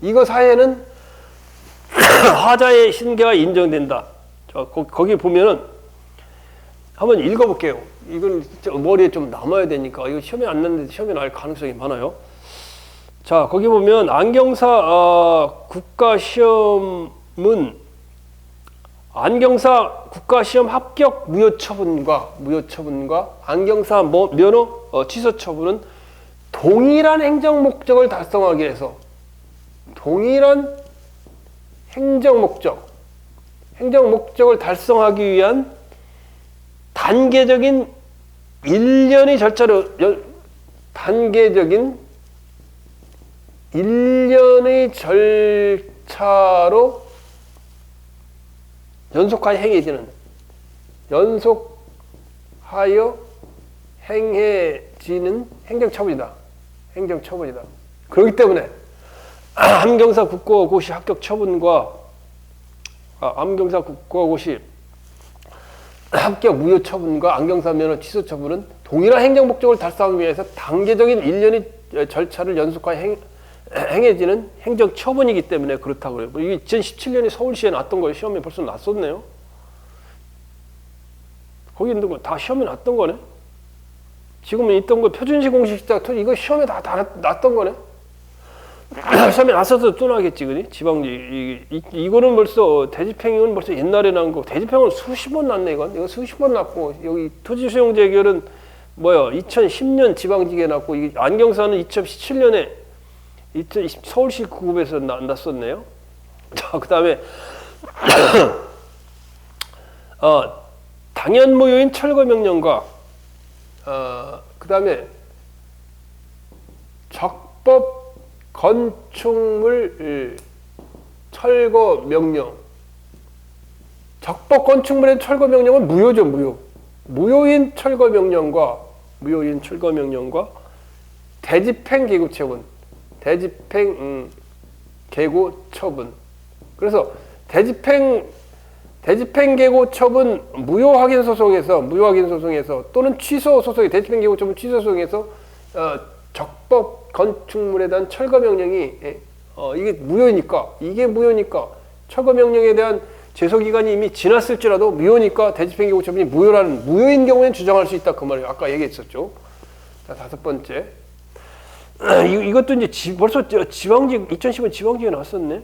이거 사이에는 하자의 신계가 인정된다. 거기 보면은 한번 읽어볼게요. 이건 머리에 좀 남아야 되니까 이거 시험에 안 났는데 시험에 날 가능성이 많아요. 자, 거기 보면 안경사 국가시험은 안경사 국가시험 합격 무효처분과 안경사 면허 취소 처분은 동일한 행정 목적을 달성하기 위해서 동일한 행정 목적을 달성하기 위한 단계적인 일련의 절차로 연속하여 행해지는 행정처분이다. 그렇기 때문에 안경사 국가고시 합격 처분과 안경사 국가고시 합격 무효 처분과 안경사 면허 취소 처분은 동일한 행정 목적을 달성하기 위해서 단계적인 일련의 절차를 연속하여 행해지는 행정 처분이기 때문에 그렇다고 그래요. 이게 2017년에 서울시에 났던 거예요. 시험에 벌써 났었네요. 거기 있는 거 다 시험에 났던 거네. 지금은 있던 거 표준시 공시지가 이거 시험에 다 났던 거네. 시험에 났어도 또 나겠지, 그지? 지방지 이거는 벌써 대집행위는 벌써 옛날에 난 거. 대집행위는 수십 번 났네 이거 수십 번 났고 여기 토지 수용 재결은 2010년 지방지게 났고 이 안경사는 2017년에 서울시 구급에서 났었네요. 자, 그다음에 당연 무효인 철거 명령과 그다음에 적법 건축물 철거 명령. 적법 건축물의 철거 명령은 무효죠, 무효인 철거 명령과 대집행 개고 처분. 대집행 개고 처분. 그래서 대집행 대집행계고 처분 무효확인 소송에서 또는 취소 소송에 대집행계고 처분 취소 소송에서 적법 건축물에 대한 철거 명령이 이게 무효니까 철거 명령에 대한 제소 기간이 이미 지났을지라도 무효니까 대집행계고 처분이 무효인 경우에는 주장할 수 있다 그 말이에요. 아까 얘기했었죠. 자, 5번째. 이것도 이제 벌써 지방직 2015년 지방직에 나왔었네.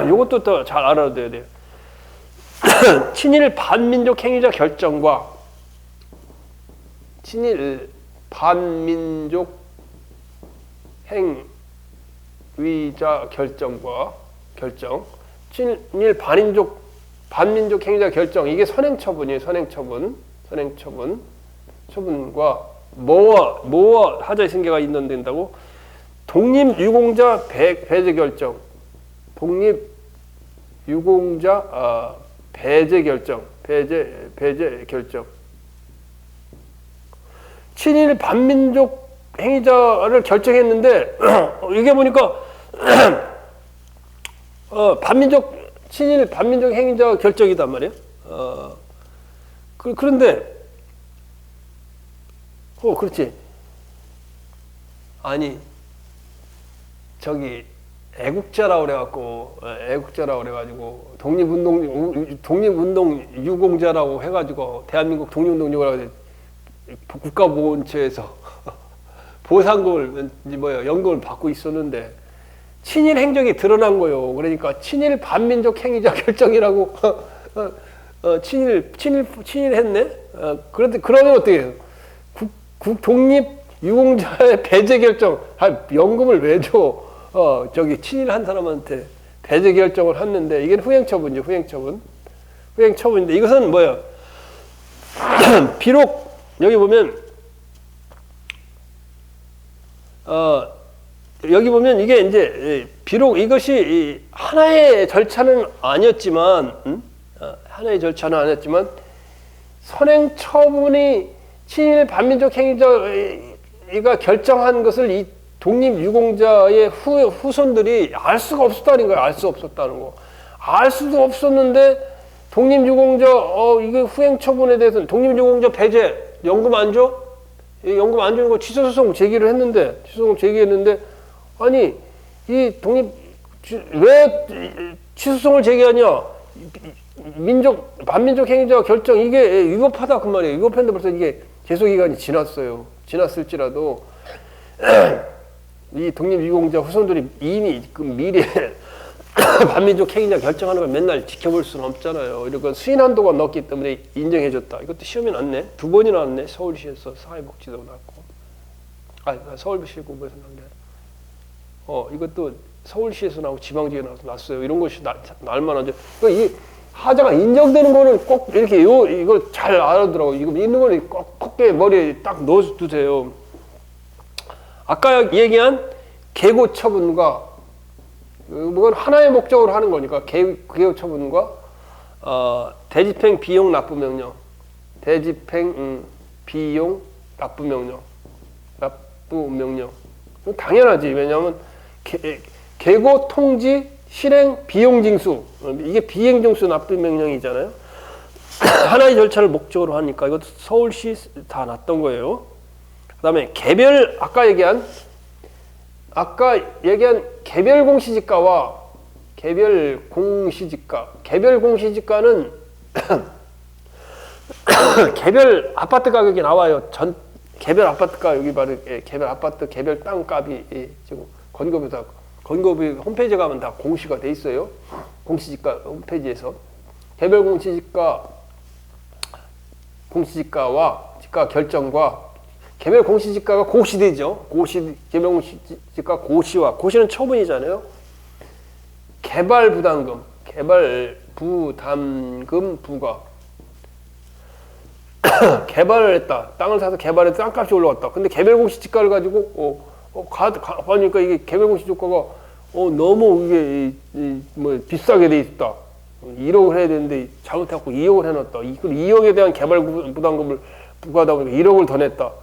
이것도 더 잘 알아둬야 돼요. 친일 반민족 행위자 결정과 친일 반민족 행위자 결정 친일 반민족 행위자 결정 이게 선행처분이에요. 처분과 뭐와 하자의 승계가 인정된다고? 독립유공자 배제 결정 배제 결정. 친일 반민족 행위자를 결정했는데 이게 보니까 친일 반민족 행위자 결정이단 말이에요. 그런데 그렇지. 아니 저기 애국자라고 그래가지고 독립운동 유공자라고 해가지고 대한민국 독립운동 유공자라고 국가보훈처에서 보상금을 연금을 받고 있었는데 친일 행적이 드러난 거요. 그러니까 친일 반민족 행위자 결정이라고 친일했네. 그런데 그러면 어떻게 해요? 독립 유공자의 배제 결정, 연금을 왜 줘? 저기 친일한 사람한테 배제 결정을 했는데 이게 후행처분이죠. 후행처분인데 이것은 뭐야? 비록 여기 보면 이게 이제 비록 이것이 하나의 절차는 아니었지만 선행처분이 친일 반민족 행위자가 결정한 것을 이 독립유공자의 후손들이 알 수가 없었다는 거예요. 알 수 없었는데 독립유공자 이게 후행처분에 대해서는 독립유공자 배제 연금 안 줘? 연금 안 주는 거 취소소송 제기했는데 아니 이 왜 취소소송을 제기하냐? 반민족 행위자 결정 이게 위법하다 그 말이에요. 위법했는데 벌써 이게 제소 기간이 지났을지라도 이 독립유공자 후손들이 이미 그 미래 반민족 행위자 결정하는 걸 맨날 지켜볼 수는 없잖아요. 이러니까 수인 한도가 넣었기 때문에 인정해줬다. 이것도 시험에 나왔네. 2번이나 나왔네. 서울시에서 사회복지도 나왔고. 서울시 공부에서 나온 게. 이것도 서울시에서 나오고 지방지에 나왔어요. 이런 것이 날만하죠. 그러니까 이 하자가 인정되는 거는 꼭 이렇게 이걸 잘 알아두라고. 이거 있는 거는 꼭 머리에 딱 넣어두세요. 아까 얘기한 계고 처분과 그건 하나의 목적으로 하는 거니까 계고 처분과 대집행 비용 납부 명령, 비용 납부 명령. 당연하지. 왜냐하면 계고 통지 실행 비용 징수 이게 비행 징수 납부 명령이잖아요. 하나의 절차를 목적으로 하니까 이것도 서울시 다 놨던 거예요. 그다음에 아까 얘기한 개별 공시지가와 개별 공시지가는 개별 아파트 가격이 나와요. 개별 아파트 가격이 바로 개별 아파트 개별 땅 값이 지금 건고비 홈페이지에 가면 다 공시가 돼 있어요. 공시지가 홈페이지에서 개별 공시지가와 지가 결정과 개별 공시지가가 고시되죠. 개별 공시지가 고시는 처분이잖아요. 개발 부담금 부과. 개발을 했다. 땅을 사서 개발해서 땅값이 올라갔다. 근데 개별 공시지가를 가지고 보니까 이게 개별 공시지가가 너무 이게 비싸게 돼 있다. 1억을 해야 되는데 잘못해갖고 2억을 해놨다. 2억에 대한 개발 부담금을 부과하다 보니까 1억을 더 냈다.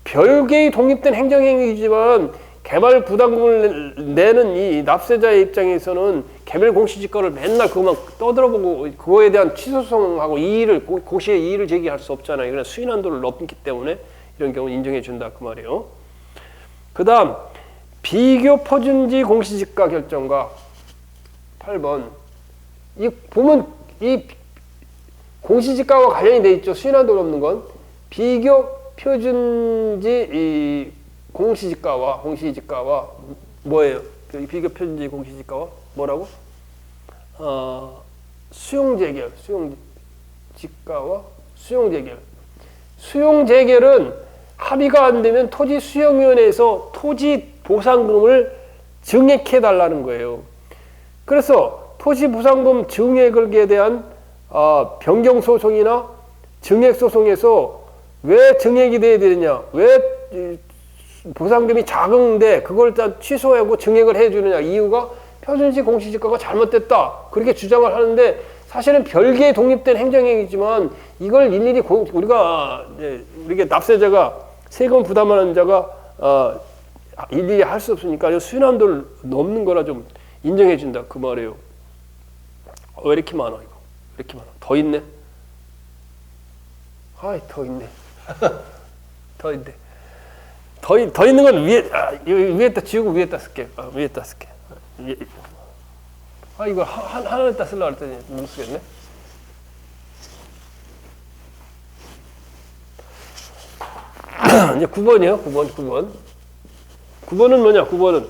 별개의 독립된 행정행위이지만 개발 부담금을 내는 이 납세자의 입장에서는 개별 공시지가를 맨날 그것만 떠들어보고 그거에 대한 취소소송하고 이의를 고시에 이의를 제기할 수 없잖아요. 그냥 수인 한도를 넘기 때문에 이런 경우는 인정해 준다 그 말이에요. 그 다음 비교 표준지 공시지가 결정과 8번 이 보면 이 공시지가와 관련이 돼 있죠. 수인 한도를 넘는 건 비교 표준지 이 공시지가와 뭐예요? 비교 표준지 공시지가와 뭐라고? 수용재결, 수용지가와 수용재결. 수용재결은 합의가 안 되면 토지수용위원회에서 토지보상금을 증액해 달라는 거예요. 그래서 토지보상금 증액에 대한 변경소송이나 증액소송에서 왜 증액이 돼야 되느냐? 왜 보상금이 작은데 그걸 다 취소하고 증액을 해주느냐? 이유가 표준시 공시지가가 잘못됐다. 그렇게 주장을 하는데 사실은 별개의 독립된 행정행위지만 이걸 일일이 우리가 납세자가 세금 부담하는 자가 일일이 할 수 없으니까 수인한도를 넘는 거라 좀 인정해 준다 그 말이에요. 왜 이렇게 많아 이거? 왜 이렇게 많아? 더 있네. 아이 더 있네. 더 있네. 더 있는 건 위에다 지우고 위에다 쓸게. 위에다 쓸게. 이거 하나에다 쓰려고 했더니 못 쓰겠네. 이제 9번이요. 9번. 9번은 뭐냐? 9번은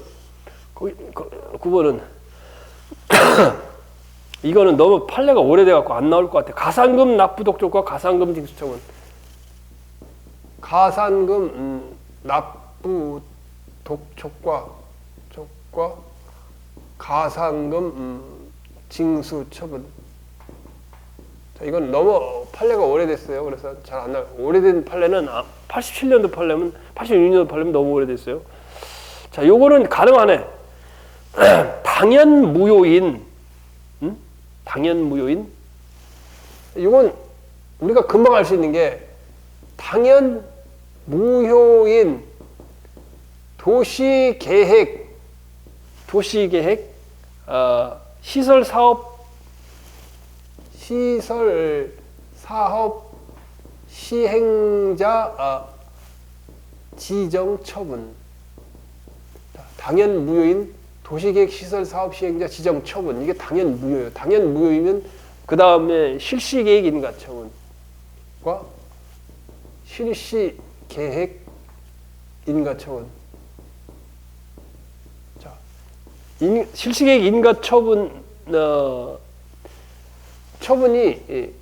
이거는 너무 판례가 오래돼갖고 안 나올 것 같아. 가산금 납부 독촉과 가산금 징수처분. 가산금 납부 독촉과 가산금 징수처분. 자, 이건 너무 판례가 오래됐어요. 그래서 잘 안 나와요. 오래된 판례는 87년도 판례면 86년도 판례면 너무 오래됐어요. 자, 요거는 가능하네. 당연 무효인. 당연 무효인. 이건 우리가 금방 알 수 있는 게 당연 무효인 도시계획 시설 사업 시행자 지정 처분. 당연 무효인 도시계획 시설 사업 시행자 지정 처분. 이게 당연 무효예요. 당연 무효이면 그 다음에 실시계획 인가 처분과 실시계획 인가 처분. 자, 실시계획 인가 처분 처분이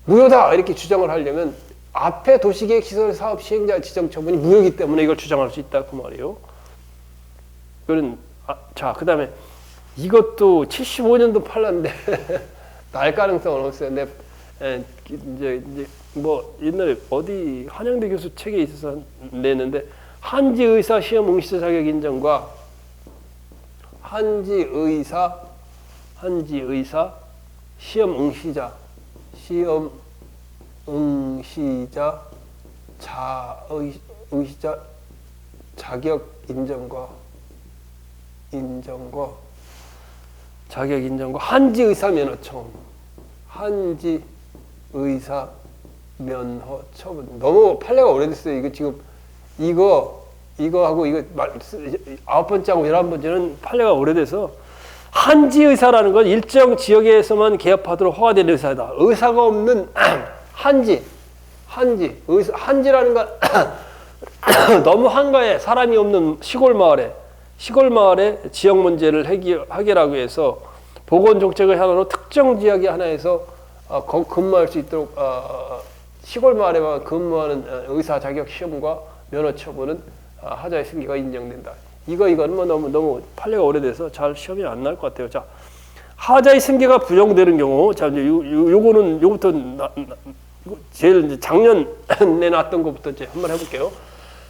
무효다 이렇게 주장을 하려면 앞에 도시계획 시설 사업 시행자 지정 처분이 무효이기 때문에 이걸 주장할 수 있다 그 말이에요. 자, 그 다음에 이것도 75년도 판례인데 날 가능성은 없어요. 근데 이제 뭐 옛날에 어디 한양대 교수 책에 있어서 냈는데 한지의사 시험 응시자 자격 인정과 한지의사 시험 응시자 응시자 자격 인정과 자격 인정과 한지의사 면허 처분. 한지의사 면허 처분. 너무 판례가 오래됐어요. 이거 지금 이거하고 이거 9번째하고 11번째는 판례가 오래돼서 한지의사라는 건 일정 지역에서만 개업하도록 허가된 의사다. 의사가 없는 한지라는 건 너무 한가해. 사람이 없는 시골 마을에 지역 문제를 해결하기 위해서 보건정책의 하나로 특정 지역의 하나에서 근무할 수 있도록 시골 마을에만 근무하는 의사 자격 시험과 면허 처분은 하자의 승계가 인정된다. 이거는 뭐 너무 판례가 오래돼서 잘 시험이 안 나올 것 같아요. 자, 하자의 승계가 부정되는 경우, 자 이제 요거부터 제일 이제 작년에 났던 것부터 이제 한번 해볼게요.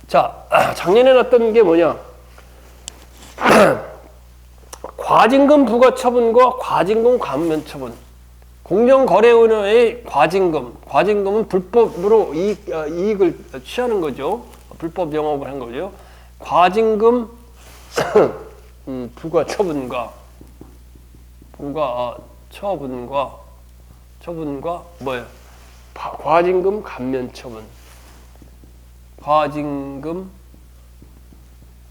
자, 작년에 났던 게 뭐냐? 과징금 부과 처분과 과징금 감면 처분. 공정거래위원회의 과징금은 불법으로 이익을 취하는 거죠. 불법 영업을 한 거죠. 과징금 부과 처분과 부가 처분과 뭐예요? 과징금 감면 처분. 과징금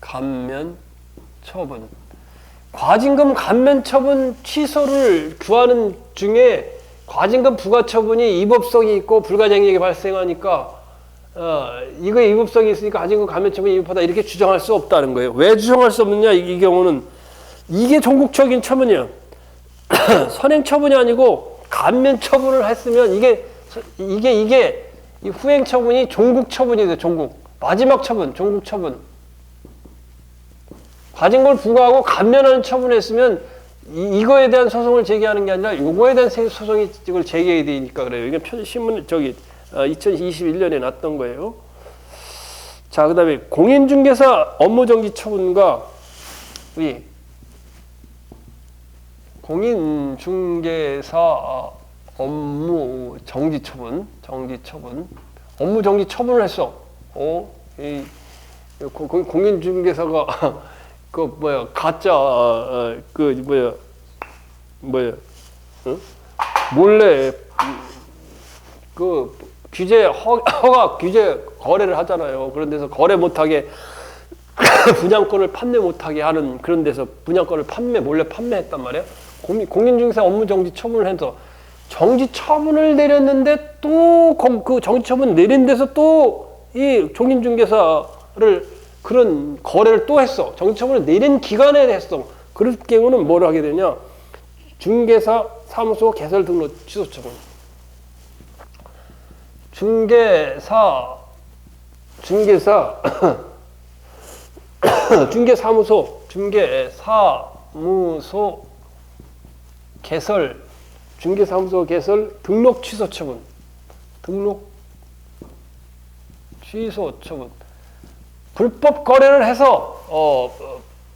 감면 처분. 과징금 감면 처분 취소를 구하는 중에 과징금 부과 처분이 위법성이 있고 불가장력이 발생하니까 이거에 위법성이 있으니까 과징금 감면 처분이 위법하다 이렇게 주장할 수 없다는 거예요. 왜 주장할 수 없느냐? 이 경우는 이게 종국적인 처분이에요. 선행 처분이 아니고 감면 처분을 했으면 이게 이 후행 처분이 종국 처분이 돼. 종국 마지막 처분, 종국 처분. 과징금을 부과하고 감면하는 처분했으면 이거에 대한 소송을 제기하는 게 아니라 요거에 대한 소송이 이걸 제기해야 되니까 그래요. 이게 신문 2021년에 났던 거예요. 자, 그다음에 공인중개사 업무정지 처분과 공인중개사 업무정지 처분, 업무정지 처분을 했어. 공인중개사가 가짜 몰래 허가 규제 거래를 하잖아요. 그런 데서 거래 못하게 분양권을 판매 못하게 하는 그런 데서 분양권을 몰래 판매했단 말이야. 공인중개사 업무정지 처분을 해서 정지 처분을 내렸는데 또 그 정지 처분 내린 데서 또 이 공인중개사를 그런 거래를 또 했어. 정지처분을 내린 기간에 했어. 그럴 경우는 뭘 하게 되냐? 중개사 사무소 개설 등록 취소 처분. 중개사무소 개설 등록 취소 처분. 불법 거래를 해서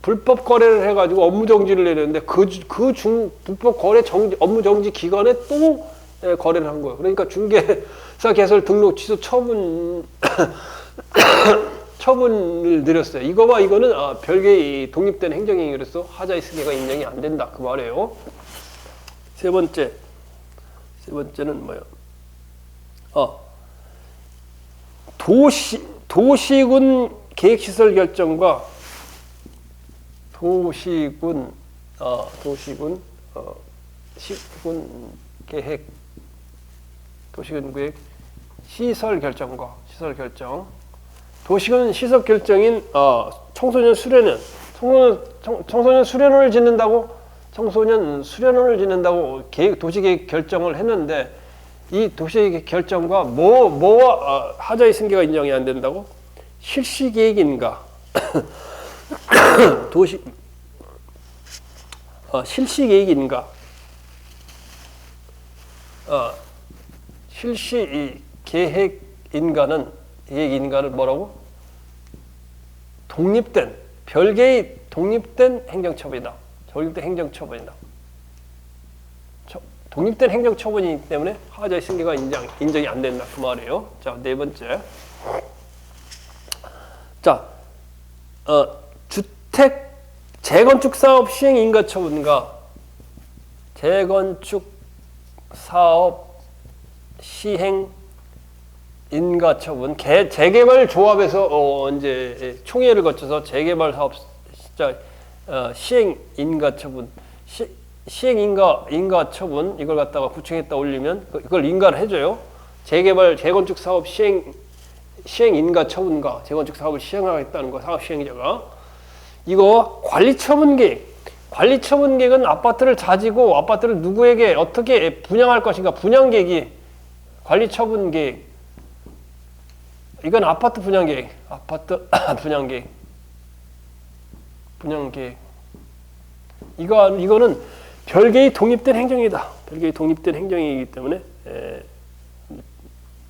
불법 거래를 해가지고 업무 정지를 내렸는데 불법 거래 업무 정지 기간에 또 거래를 한 거예요. 그러니까 중개사 개설 등록 취소 처분을 내렸어요. 이거는 별개의 독립된 행정행위로서 하자의 승계가 인정이 안 된다 그 말이에요. 세 번째는 뭐예요? 도시군 계획시설 결정과 도시군 계획 시설 결정. 도시군 시설 결정인 청소년 수련원을 짓는다고 도시계획 결정을 했는데 이 도시계획 결정과 뭐와 하자의 승계가 인정이 안 된다고? 실시계획인가? 실시계획인가? 계획인가를 뭐라고? 별개의 독립된 행정처분이다. 독립된 행정처분이기 때문에 하자의 승계가 인정이 안 된다 그 말이에요. 자, 네 번째. 자, 주택 재건축 사업 시행 인가 처분과 재건축 사업 시행 인가 처분, 재개발 조합에서 이제 총회를 거쳐서 재개발 사업 시행 인가 처분, 시행 인가 처분 이걸 갖다가 구청에다 올리면 이걸 인가를 해줘요. 재건축 사업 시행 인가 처분과 재건축 사업을 시행하겠다는 거 사업 시행자가 이거 관리 처분 계획은 아파트를 자지고 아파트를 누구에게 어떻게 분양할 것인가 분양 계획이 관리 처분 계획. 이건 아파트 분양 계획. 이거는 별개의 독립된 행정이다. 별개의 독립된 행정이기 때문에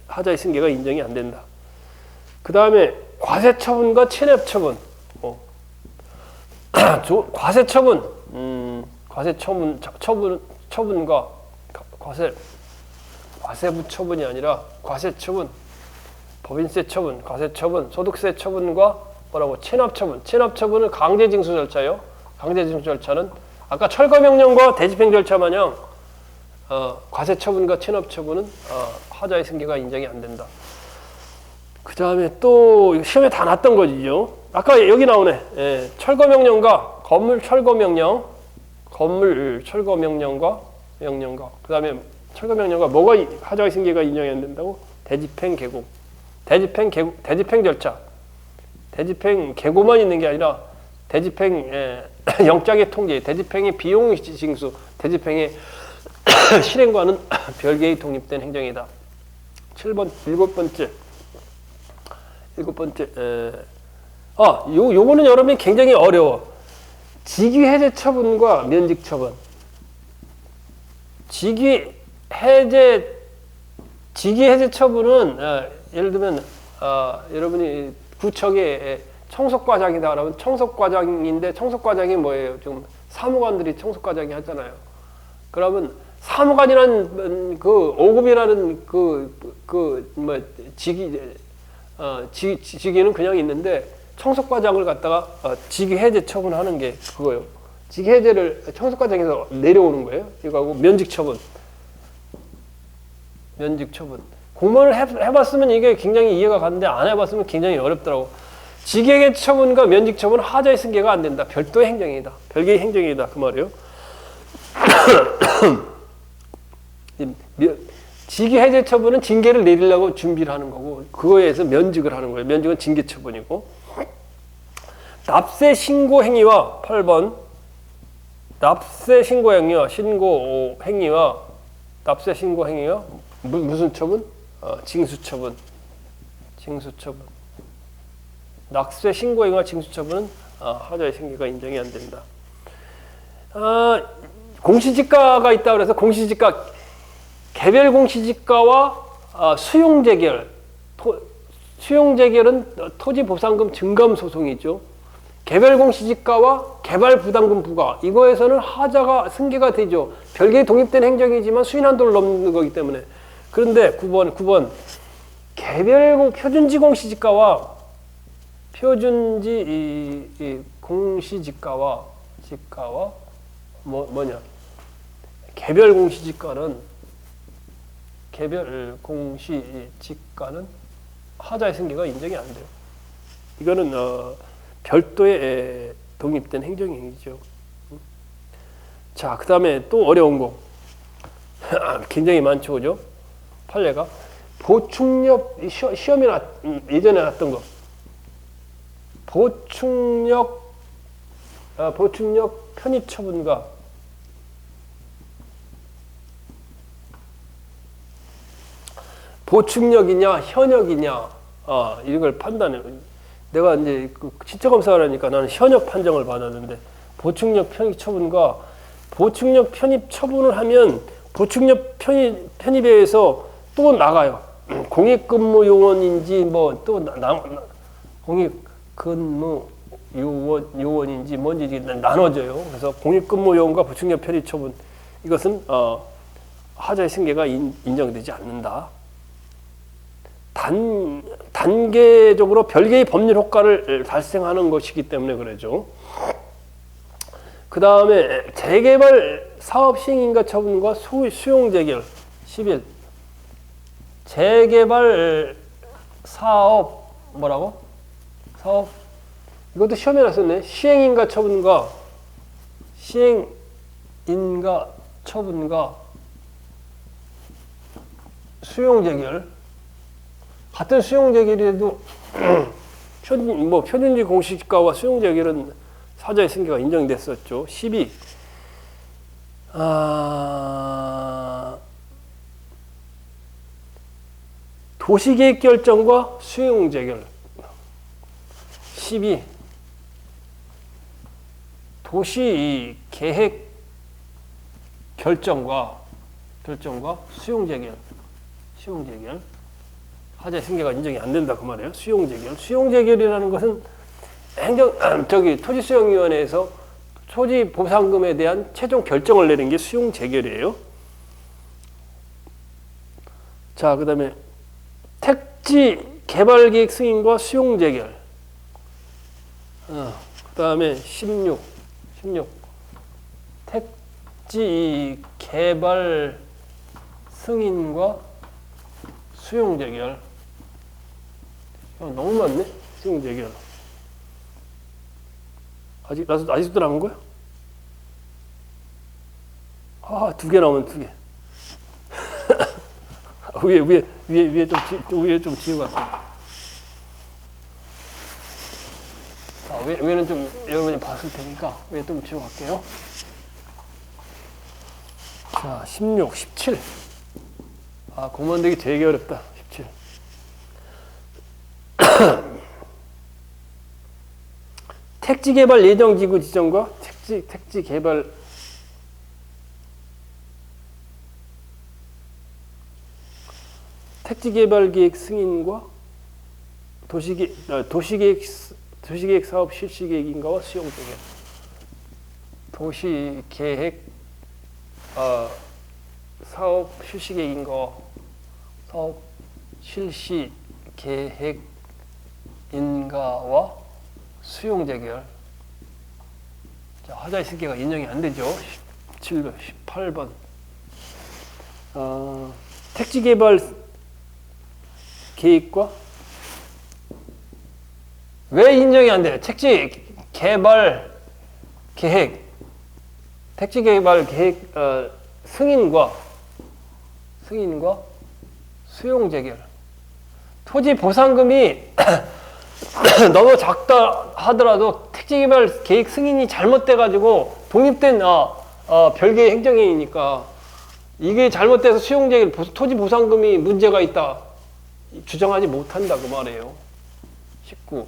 하자의 승계가 인정이 안 된다. 그 다음에 과세처분과 체납처분. 과세처분과 과세부 처분이 아니라 과세처분, 법인세 처분, 과세처분, 소득세 처분과 체납처분. 체납처분은 강제징수 절차예요. 강제징수 절차는 아까 철거명령과 대집행 절차 마냥 과세처분과 체납처분은 하자의 승계가 인정이 안 된다. 그 다음에 또 시험에 다 났던 거지요. 아까 여기 나오네. 예, 철거명령과 건물 철거명령과 그 다음에 철거명령과 뭐가 하자의 승계가 인정이 안 된다고? 대집행 계고, 대집행 절차, 대집행 계고만 있는 게 아니라 대집행 영장의 통제, 대집행의 비용 징수, 대집행의 실행과는 별개의 독립된 행정이다. 7번, 일곱 번째. 요거는 여러분이 굉장히 어려워. 직위해제 처분과 면직 처분. 직위해제 처분은 예를 들면 여러분이 구청에 청소과장이다 그러면 청소과장인데 청소과장이 뭐예요? 좀 사무관들이 청소과장이 하잖아요. 그러면 사무관이라는 그 5급이라는 직위는 그냥 있는데 청소과장을 갖다가 직위해제 처분하는 게 그거예요. 직위해제를 청소과장에서 내려오는 거예요. 이거하고 면직 처분. 공무원을 해봤으면 이게 굉장히 이해가 가는데 안 해봤으면 굉장히 어렵더라고. 직위해제 처분과 면직 처분은 하자의 승계가 안 된다. 별도의 행정이다. 별개의 행정이다. 그 말이에요. 직위해제 처분은 징계를 내리려고 준비를 하는 거고 그거에 의해서 면직을 하는 거예요. 면직은 징계 처분이고 납세 신고 행위와 8번 납세 신고 행위와 무슨 처분? 징수 처분. 납세 신고 행위와 징수 처분은 하자의 승계가 인정이 안 된다. 공시지가가 있다 그래서 공시지가 개별 공시지가와 수용재결. 수용재결은 토지보상금 증감 소송이죠. 개별 공시지가와 개발부담금 부과. 이거에서는 하자가 승계가 되죠. 별개의 독립된 행정이지만 수인 한도를 넘는 거기 때문에. 그런데 9번 개별 표준지 공시지가와 뭐냐? 개별 공시지가는 하자의 승계가 인정이 안 돼요. 이거는 별도의 독립된 행정행위죠. 자, 그 다음에 또 어려운 거 굉장히 많죠, 그죠? 판례가 보충력 시험에 예전에 났던 거 보충력 편입 처분과 보충력이냐 현역이냐 이걸 판단해요. 내가 이제 신체 검사를 하니까 나는 현역 판정을 받았는데 보충력 편입 처분과 보충력 편입 처분을 하면 보충력 편입에 의해서 또 나가요. 공익근무 요원인지 뭐 또 공익근무 요원인지 뭔지 나눠져요. 그래서 공익근무 요원과 보충력 편입 처분 이것은 하자의 승계가 인정되지 않는다. 단계적으로 별개의 법률 효과를 발생하는 것이기 때문에 그러죠. 그 다음에 재개발 사업 시행인가 처분과 수용 재결 11. 재개발 사업 뭐라고? 사업 이것도 시험에 났었네. 시행인가 처분과 수용 재결 같은 수용 재결이라도 표준지 공시지가와 수용 재결은 사자의 승계가 인정됐었죠. 12. 도시계획 결정과 수용 재결. 12. 도시 계획 결정과 수용 재결. 하자의 승계가 인정이 안 된다 그 말이에요. 수용 재결이라는 것은 토지수용위원회에서 토지 보상금에 대한 최종 결정을 내린 게 수용 재결이에요. 자, 그다음에 택지 개발 계획 승인과 수용 재결. 그다음에 16. 택지 개발 승인과 수용 재결. 너무 많네. 수용 재결. 아직도 남은 거야? 아, 2개 남으면 2개. 위에 좀 지우고 왔어. 위에는 좀 여러분이 봤을 테니까 위에 좀 지우고 갈게요. 자, 16, 17. 아, 공만들기 되게 어렵다. 17. 택지 개발 예정 지구 지정과 택지 개발 계획 승인과 도시계획 사업 실시 계획인가와 수용 계획. 도시계획 사업 실시 계획인가와 사업 실시 계획인가와 수용 재결. 자, 하자의 승계가 인정이 안 되죠. 17번, 18번. 택지 개발 계획과 왜 인정이 안 돼요? 택지 개발 계획, 택지 개발 계획 승인과 수용 재결. 토지 보상금이 너무 작다 하더라도 택지 개발 계획 승인이 잘못돼 가지고 독립된 별개의 행정이니까 이게 잘못돼서 수용 재결 토지 보상금이 문제가 있다 주장하지 못한다 그 말이에요. 19.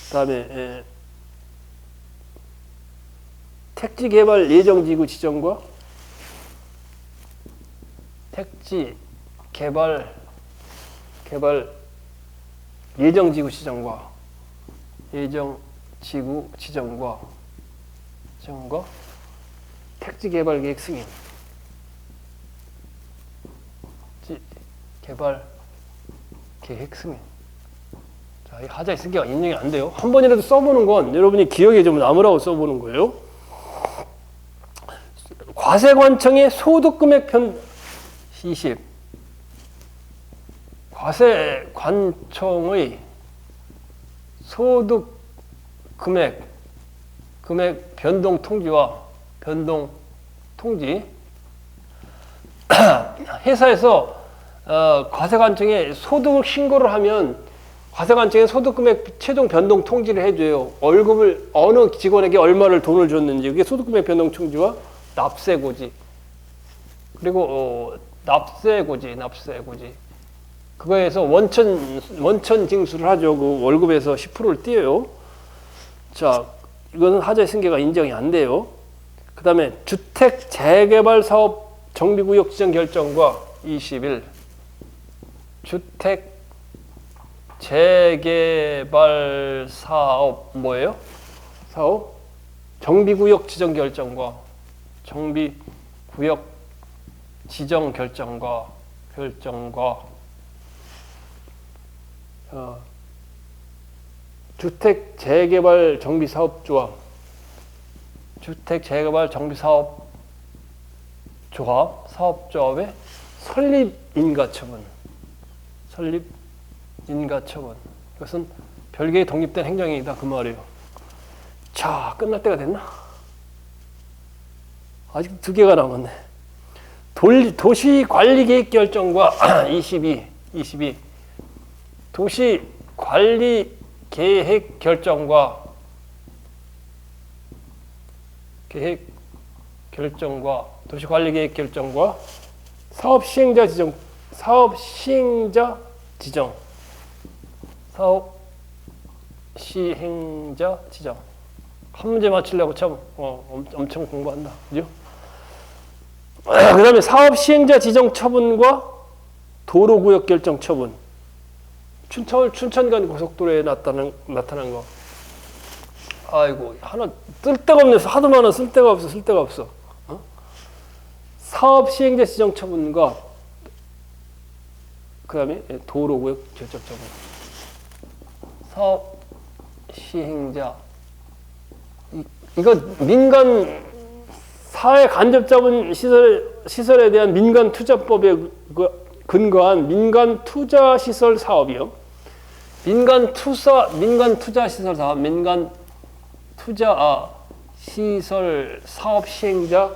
그다음에 택지 개발 예정 지구 지정과 택지 개발 예정 지구 지정과 택지 개발 계획 승인. 개발 계획 승인. 자, 이 하자의 승계가 인정이 안 돼요. 한 번이라도 써보는 건 여러분이 기억에 좀 남으라고 써보는 거예요. 과세관청의 소득금액 20. 과세관청의 소득금액 변동 통지. 회사에서 과세관청에 소득 신고를 하면 과세관청에 소득금액 최종 변동 통지를 해줘요. 월급을 어느 직원에게 얼마를 돈을 줬는지 그게 소득금액 변동 통지와 납세고지. 그리고 납세고지. 그거에서 원천 징수를 하죠. 그 월급에서 10%를 띄어요. 자, 이거는 하자의 승계가 인정이 안 돼요. 그 다음에 주택 재개발 사업 정비구역 지정 결정과 21. 주택 재개발 사업 뭐예요? 사업 정비구역 지정 결정과 정비구역 지정 결정과 주택 재개발 정비 사업 조합 사업조합의 설립 인가 처분. 이것은 별개의 독립된 행정이다 그 말이에요. 자, 끝날 때가 됐나? 아직 2개가 남았네. 도시관리계획 결정과 22. 도시관리계획 결정과 도시관리계획 결정과 사업시행자 지정. 한 문제 맞추려고 참 엄청 공부한다. 그죠? 그 다음에 사업시행자 지정 처분과 도로구역 결정 처분. 춘천간 고속도로에 나타난 거. 아이고, 하나 쓸데가 없네. 하도 많아. 쓸데가 없어. 사업시행자 지정 처분과 그 다음에 도로구역 결정 처분. 사업시행자. 이거 민간 사회 간접자본 시설에 대한 민간 투자법에 근거한 민간 투자 시설 사업이요. 민간 투자 시설 사업, 민간 투자 시설 사업 시행자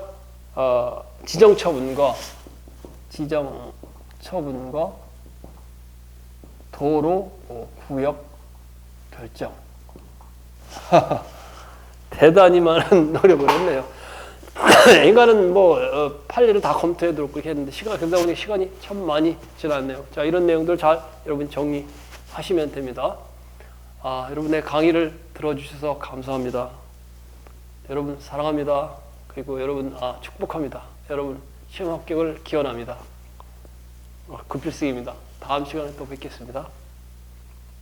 지정 처분과 도로 구역 결정. 대단히 많은 노력을 했네요. 인간은 판례를 다 검토해두고 그렇게 했는데 그러다 보니 시간이 참 많이 지났네요. 자, 이런 내용들 잘 여러분 정리하시면 됩니다. 여러분의 강의를 들어주셔서 감사합니다. 여러분 사랑합니다. 그리고 여러분 축복합니다. 여러분 시험 합격을 기원합니다. 급필승입니다. 다음 시간에 또 뵙겠습니다.